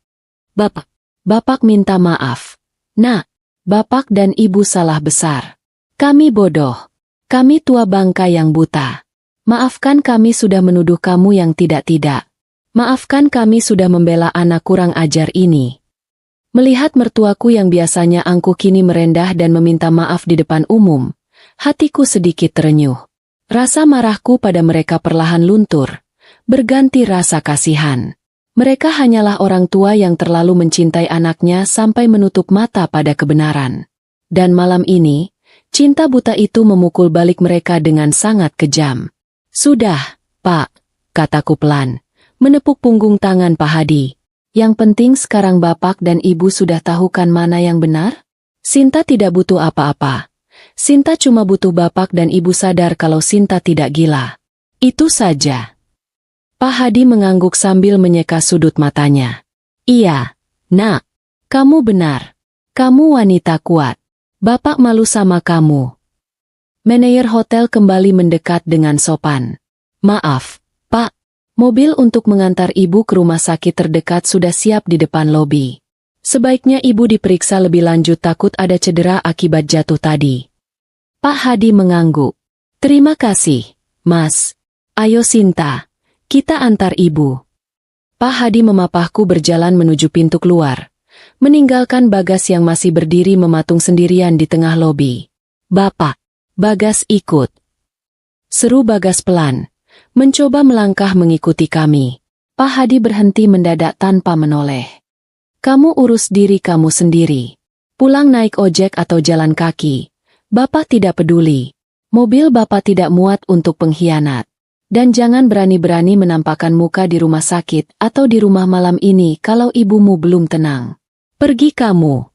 Bapak minta maaf. Nak, Bapak dan Ibu salah besar. Kami bodoh. Kami tua bangka yang buta. Maafkan kami sudah menuduh kamu yang tidak-tidak. Maafkan kami sudah membela anak kurang ajar ini. Melihat mertuaku yang biasanya angkuh kini merendah dan meminta maaf di depan umum, hatiku sedikit terenyuh. Rasa marahku pada mereka perlahan luntur, berganti rasa kasihan. Mereka hanyalah orang tua yang terlalu mencintai anaknya sampai menutup mata pada kebenaran. Dan malam ini, cinta buta itu memukul balik mereka dengan sangat kejam. Sudah, Pak, kataku pelan, menepuk punggung tangan Pak Hadi. Yang penting sekarang Bapak dan Ibu sudah tahu kan mana yang benar? Sinta tidak butuh apa-apa. Sinta cuma butuh Bapak dan Ibu sadar kalau Sinta tidak gila. Itu saja. Pak Hadi mengangguk sambil menyeka sudut matanya. Iya, Nak, kamu benar. Kamu wanita kuat. Bapak malu sama kamu. Manajer hotel kembali mendekat dengan sopan. Maaf, Pak. Mobil untuk mengantar Ibu ke rumah sakit terdekat sudah siap di depan lobi. Sebaiknya Ibu diperiksa lebih lanjut takut ada cedera akibat jatuh tadi. Pak Hadi mengangguk. Terima kasih, Mas. Ayo Sinta, kita antar Ibu. Pak Hadi memapahku berjalan menuju pintu keluar, meninggalkan Bagas yang masih berdiri mematung sendirian di tengah lobi. Bapak, Bagas ikut. Seru Bagas pelan, mencoba melangkah mengikuti kami. Pak Hadi berhenti mendadak tanpa menoleh. Kamu urus diri kamu sendiri. Pulang naik ojek atau jalan kaki. Bapak tidak peduli. Mobil Bapak tidak muat untuk pengkhianat. Dan jangan berani-berani menampakkan muka di rumah sakit atau di rumah malam ini kalau ibumu belum tenang. Pergi kamu.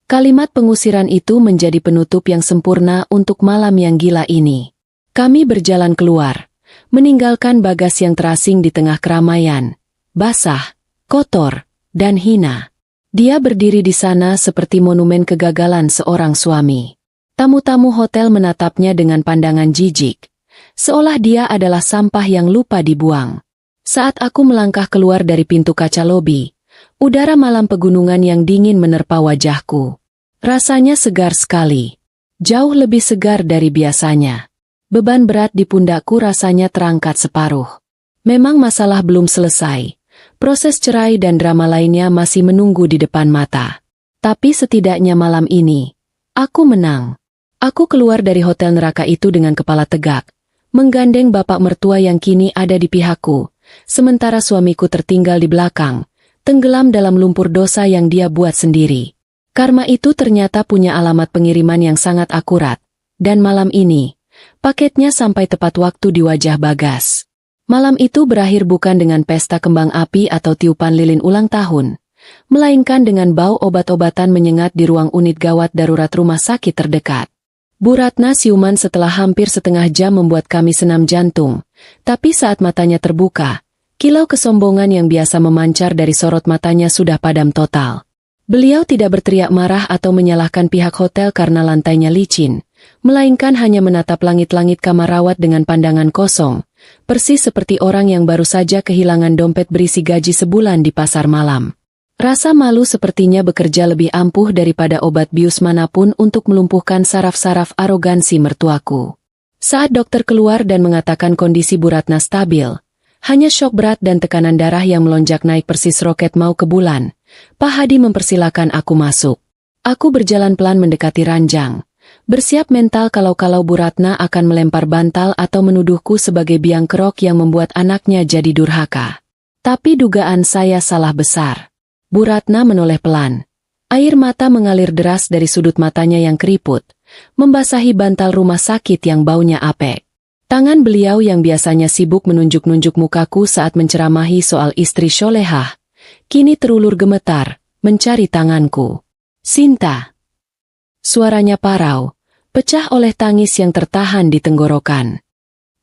Kalimat pengusiran itu menjadi penutup yang sempurna untuk malam yang gila ini. Kami berjalan keluar, meninggalkan Bagas yang terasing di tengah keramaian, basah, kotor, dan hina. Dia berdiri di sana seperti monumen kegagalan seorang suami. Tamu-tamu hotel menatapnya dengan pandangan jijik, seolah dia adalah sampah yang lupa dibuang. Saat aku melangkah keluar dari pintu kaca lobi, udara malam pegunungan yang dingin menerpa wajahku. Rasanya segar sekali, jauh lebih segar dari biasanya. Beban berat di pundakku rasanya terangkat separuh. Memang masalah belum selesai. Proses cerai dan drama lainnya masih menunggu di depan mata. Tapi setidaknya malam ini, aku menang. Aku keluar dari hotel neraka itu dengan kepala tegak, menggandeng bapak mertua yang kini ada di pihakku, sementara suamiku tertinggal di belakang, tenggelam dalam lumpur dosa yang dia buat sendiri. Karma itu ternyata punya alamat pengiriman yang sangat akurat, dan malam ini, paketnya sampai tepat waktu di wajah Bagas. Malam itu berakhir bukan dengan pesta kembang api atau tiupan lilin ulang tahun, melainkan dengan bau obat-obatan menyengat di ruang unit gawat darurat rumah sakit terdekat. Bu Ratna siuman setelah hampir setengah jam membuat kami senam jantung, tapi saat matanya terbuka, kilau kesombongan yang biasa memancar dari sorot matanya sudah padam total. Beliau tidak berteriak marah atau menyalahkan pihak hotel karena lantainya licin, melainkan hanya menatap langit-langit kamar rawat dengan pandangan kosong, persis seperti orang yang baru saja kehilangan dompet berisi gaji sebulan di pasar malam. Rasa malu sepertinya bekerja lebih ampuh daripada obat bius manapun untuk melumpuhkan saraf-saraf arogansi mertuaku. Saat dokter keluar dan mengatakan kondisi Bu Ratna stabil, hanya syok berat dan tekanan darah yang melonjak naik persis roket mau ke bulan, Pak Hadi mempersilakan aku masuk. Aku berjalan pelan mendekati ranjang, bersiap mental kalau Bu Ratna akan melempar bantal atau menuduhku sebagai biang kerok yang membuat anaknya jadi durhaka. Tapi dugaan saya salah besar. Bu Ratna menoleh pelan. Air mata mengalir deras dari sudut matanya yang keriput, membasahi bantal rumah sakit yang baunya apek. Tangan beliau yang biasanya sibuk menunjuk-nunjuk mukaku saat menceramahi soal istri solehah, kini terulur gemetar, mencari tanganku. Sinta. Suaranya parau, pecah oleh tangis yang tertahan di tenggorokan.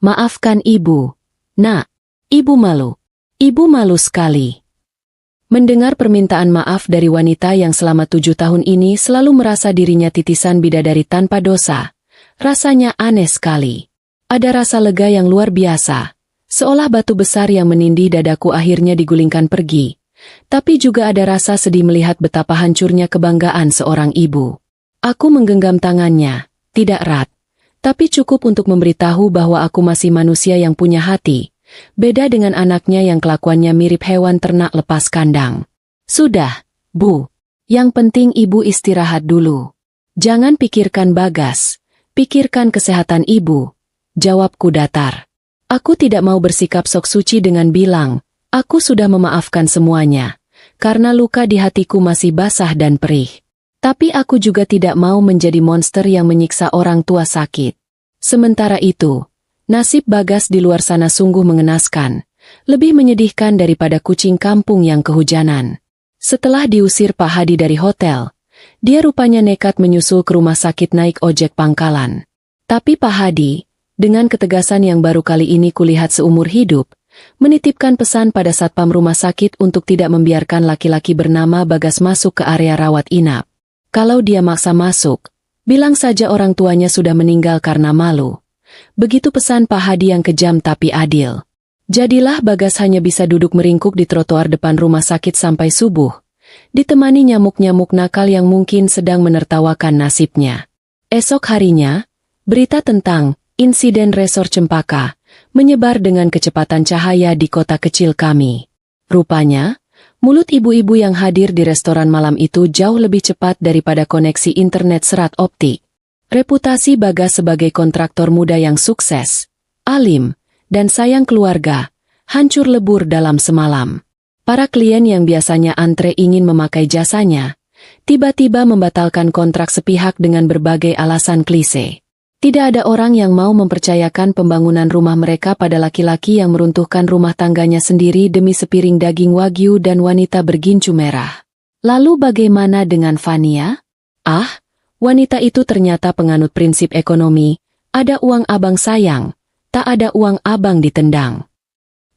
Maafkan ibu. Nak, ibu malu. Ibu malu sekali. Mendengar permintaan maaf dari wanita yang selama 7 tahun ini selalu merasa dirinya titisan bidadari tanpa dosa, rasanya aneh sekali. Ada rasa lega yang luar biasa, seolah batu besar yang menindih dadaku akhirnya digulingkan pergi. Tapi juga ada rasa sedih melihat betapa hancurnya kebanggaan seorang ibu. Aku menggenggam tangannya, tidak erat, tapi cukup untuk memberitahu bahwa aku masih manusia yang punya hati, beda dengan anaknya yang kelakuannya mirip hewan ternak lepas kandang. Sudah, Bu. Yang penting ibu istirahat dulu. Jangan pikirkan Bagas, pikirkan kesehatan ibu. Jawabku datar. Aku tidak mau bersikap sok suci dengan bilang, aku sudah memaafkan semuanya, karena luka di hatiku masih basah dan perih. Tapi aku juga tidak mau menjadi monster yang menyiksa orang tua sakit. Sementara itu, nasib Bagas di luar sana sungguh mengenaskan, lebih menyedihkan daripada kucing kampung yang kehujanan. Setelah diusir Pak Hadi dari hotel, dia rupanya nekat menyusul ke rumah sakit naik ojek pangkalan. Tapi Pak Hadi, dengan ketegasan yang baru kali ini kulihat seumur hidup, menitipkan pesan pada satpam rumah sakit untuk tidak membiarkan laki-laki bernama Bagas masuk ke area rawat inap. Kalau dia maksa masuk, bilang saja orang tuanya sudah meninggal karena malu. Begitu pesan Pak Hadi yang kejam tapi adil. Jadilah Bagas hanya bisa duduk meringkuk di trotoar depan rumah sakit sampai subuh, ditemani nyamuk-nyamuk nakal yang mungkin sedang menertawakan nasibnya. Esok harinya, berita tentang insiden resor Cempaka menyebar dengan kecepatan cahaya di kota kecil kami. Rupanya, mulut ibu-ibu yang hadir di restoran malam itu jauh lebih cepat daripada koneksi internet serat optik. Reputasi Bagas sebagai kontraktor muda yang sukses, alim, dan sayang keluarga, hancur lebur dalam semalam. Para klien yang biasanya antre ingin memakai jasanya, tiba-tiba membatalkan kontrak sepihak dengan berbagai alasan klise. Tidak ada orang yang mau mempercayakan pembangunan rumah mereka pada laki-laki yang meruntuhkan rumah tangganya sendiri demi sepiring daging wagyu dan wanita bergincu merah. Lalu bagaimana dengan Fania? Ah, wanita itu ternyata penganut prinsip ekonomi, ada uang abang sayang, tak ada uang abang ditendang.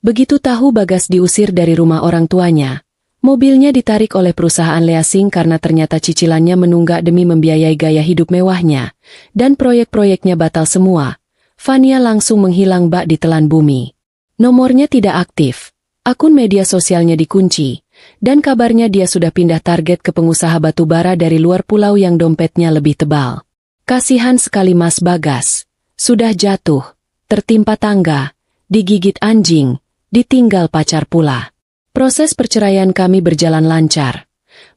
Begitu tahu Bagas diusir dari rumah orang tuanya, mobilnya ditarik oleh perusahaan leasing karena ternyata cicilannya menunggak demi membiayai gaya hidup mewahnya, dan proyek-proyeknya batal semua. Fania langsung menghilang bak di telan bumi. Nomornya tidak aktif, akun media sosialnya dikunci, dan kabarnya dia sudah pindah target ke pengusaha batubara dari luar pulau yang dompetnya lebih tebal. Kasihan sekali Mas Bagas, sudah jatuh, tertimpa tangga, digigit anjing, ditinggal pacar pula. Proses perceraian kami berjalan lancar.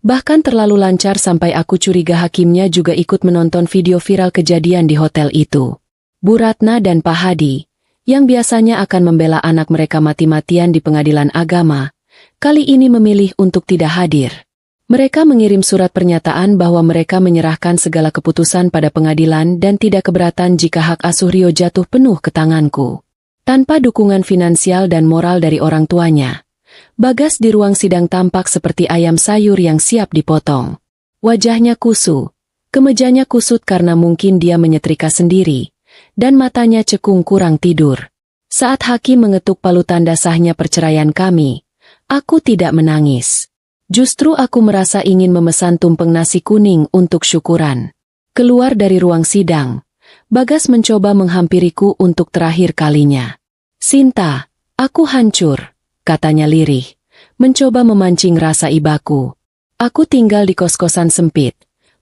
Bahkan terlalu lancar sampai aku curiga hakimnya juga ikut menonton video viral kejadian di hotel itu. Bu Ratna dan Pak Hadi, yang biasanya akan membela anak mereka mati-matian di pengadilan agama, kali ini memilih untuk tidak hadir. Mereka mengirim surat pernyataan bahwa mereka menyerahkan segala keputusan pada pengadilan dan tidak keberatan jika hak asuh Rio jatuh penuh ke tanganku. Tanpa dukungan finansial dan moral dari orang tuanya, Bagas di ruang sidang tampak seperti ayam sayur yang siap dipotong. Wajahnya kusu, kemejanya kusut karena mungkin dia menyetrika sendiri, dan matanya cekung kurang tidur. Saat hakim mengetuk palu tanda sahnya perceraian kami, aku tidak menangis. Justru aku merasa ingin memesan tumpeng nasi kuning untuk syukuran. Keluar dari ruang sidang, Bagas mencoba menghampiriku untuk terakhir kalinya. "Sinta, aku hancur," katanya lirih, mencoba memancing rasa ibaku. "Aku tinggal di kos-kosan sempit,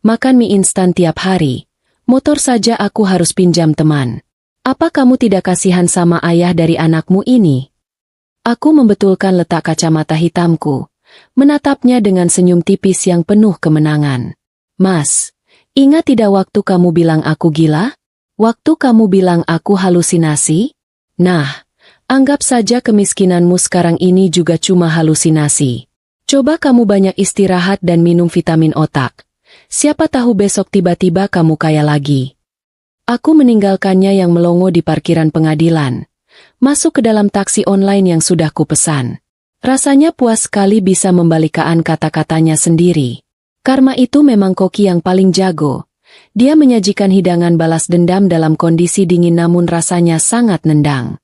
makan mie instan tiap hari, motor saja aku harus pinjam teman. Apa kamu tidak kasihan sama ayah dari anakmu ini?" Aku membetulkan letak kacamata hitamku, menatapnya dengan senyum tipis yang penuh kemenangan. "Mas, ingat tidak waktu kamu bilang aku gila? Waktu kamu bilang aku halusinasi? Nah, anggap saja kemiskinanmu sekarang ini juga cuma halusinasi. Coba kamu banyak istirahat dan minum vitamin otak. Siapa tahu besok tiba-tiba kamu kaya lagi." Aku meninggalkannya yang melongo di parkiran pengadilan, masuk ke dalam taksi online yang sudah kupesan. Rasanya puas sekali bisa membalikkan kata-katanya sendiri. Karma itu memang koki yang paling jago. Dia menyajikan hidangan balas dendam dalam kondisi dingin namun rasanya sangat nendang.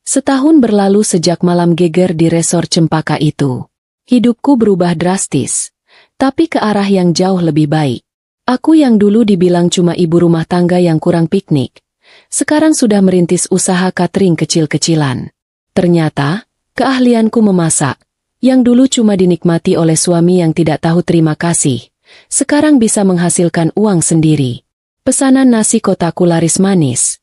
Setahun berlalu sejak malam geger di resor Cempaka itu. Hidupku berubah drastis, tapi ke arah yang jauh lebih baik. Aku yang dulu dibilang cuma ibu rumah tangga yang kurang piknik, sekarang sudah merintis usaha catering kecil-kecilan. Ternyata, keahlianku memasak, yang dulu cuma dinikmati oleh suami yang tidak tahu terima kasih, sekarang bisa menghasilkan uang sendiri. Pesanan nasi kotaku laris manis.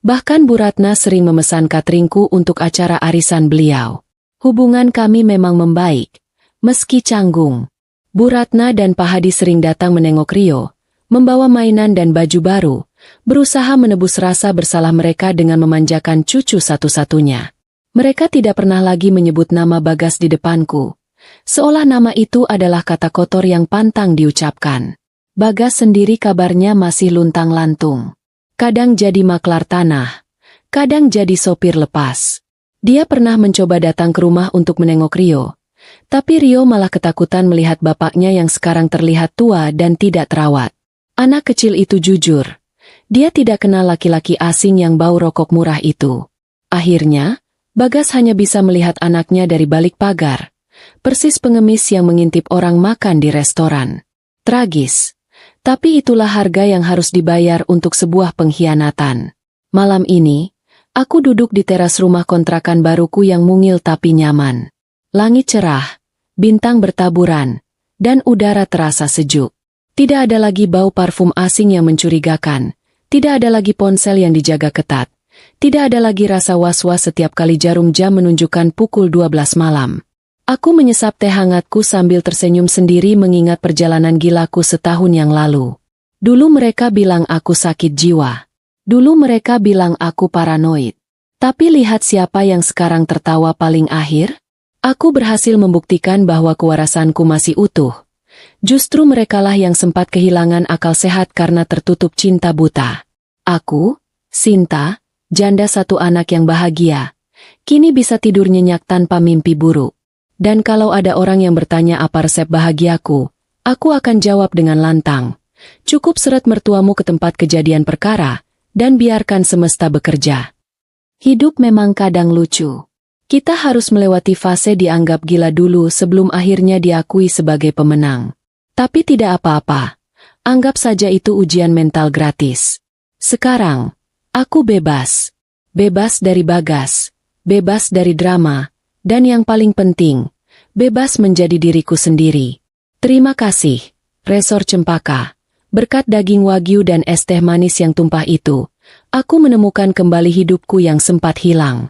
Bahkan Bu Ratna sering memesan cateringku untuk acara arisan beliau. Hubungan kami memang membaik, meski canggung. Bu Ratna dan Pak Hadi sering datang menengok Rio, membawa mainan dan baju baru, berusaha menebus rasa bersalah mereka dengan memanjakan cucu satu-satunya. Mereka tidak pernah lagi menyebut nama Bagas di depanku, seolah nama itu adalah kata kotor yang pantang diucapkan. Bagas sendiri kabarnya masih luntang-lantung. Kadang jadi maklar tanah, kadang jadi sopir lepas. Dia pernah mencoba datang ke rumah untuk menengok Rio, tapi Rio malah ketakutan melihat bapaknya yang sekarang terlihat tua dan tidak terawat. Anak kecil itu jujur, dia tidak kenal laki-laki asing yang bau rokok murah itu. Akhirnya, Bagas hanya bisa melihat anaknya dari balik pagar, persis pengemis yang mengintip orang makan di restoran. Tragis, tapi itulah harga yang harus dibayar untuk sebuah pengkhianatan. Malam ini, aku duduk di teras rumah kontrakan baruku yang mungil tapi nyaman. Langit cerah, bintang bertaburan, dan udara terasa sejuk. Tidak ada lagi bau parfum asing yang mencurigakan, tidak ada lagi ponsel yang dijaga ketat. Tidak ada lagi rasa was-was setiap kali jarum jam menunjukkan pukul 12 malam. Aku menyesap teh hangatku sambil tersenyum sendiri mengingat perjalanan gilaku setahun yang lalu. Dulu mereka bilang aku sakit jiwa. Dulu mereka bilang aku paranoid. Tapi lihat siapa yang sekarang tertawa paling akhir. Aku berhasil membuktikan bahwa kewarasanku masih utuh. Justru merekalah yang sempat kehilangan akal sehat karena tertutup cinta buta. Aku, Sinta, janda satu anak yang bahagia, kini bisa tidur nyenyak tanpa mimpi buruk. Dan kalau ada orang yang bertanya apa resep bahagiaku, aku akan jawab dengan lantang. Cukup seret mertuamu ke tempat kejadian perkara, dan biarkan semesta bekerja. Hidup memang kadang lucu. Kita harus melewati fase dianggap gila dulu sebelum akhirnya diakui sebagai pemenang. Tapi tidak apa-apa, anggap saja itu ujian mental gratis. Sekarang, aku bebas. Bebas dari Bagas, bebas dari drama, dan yang paling penting, bebas menjadi diriku sendiri. Terima kasih, Resor Cempaka. Berkat daging wagyu dan es teh manis yang tumpah itu, aku menemukan kembali hidupku yang sempat hilang.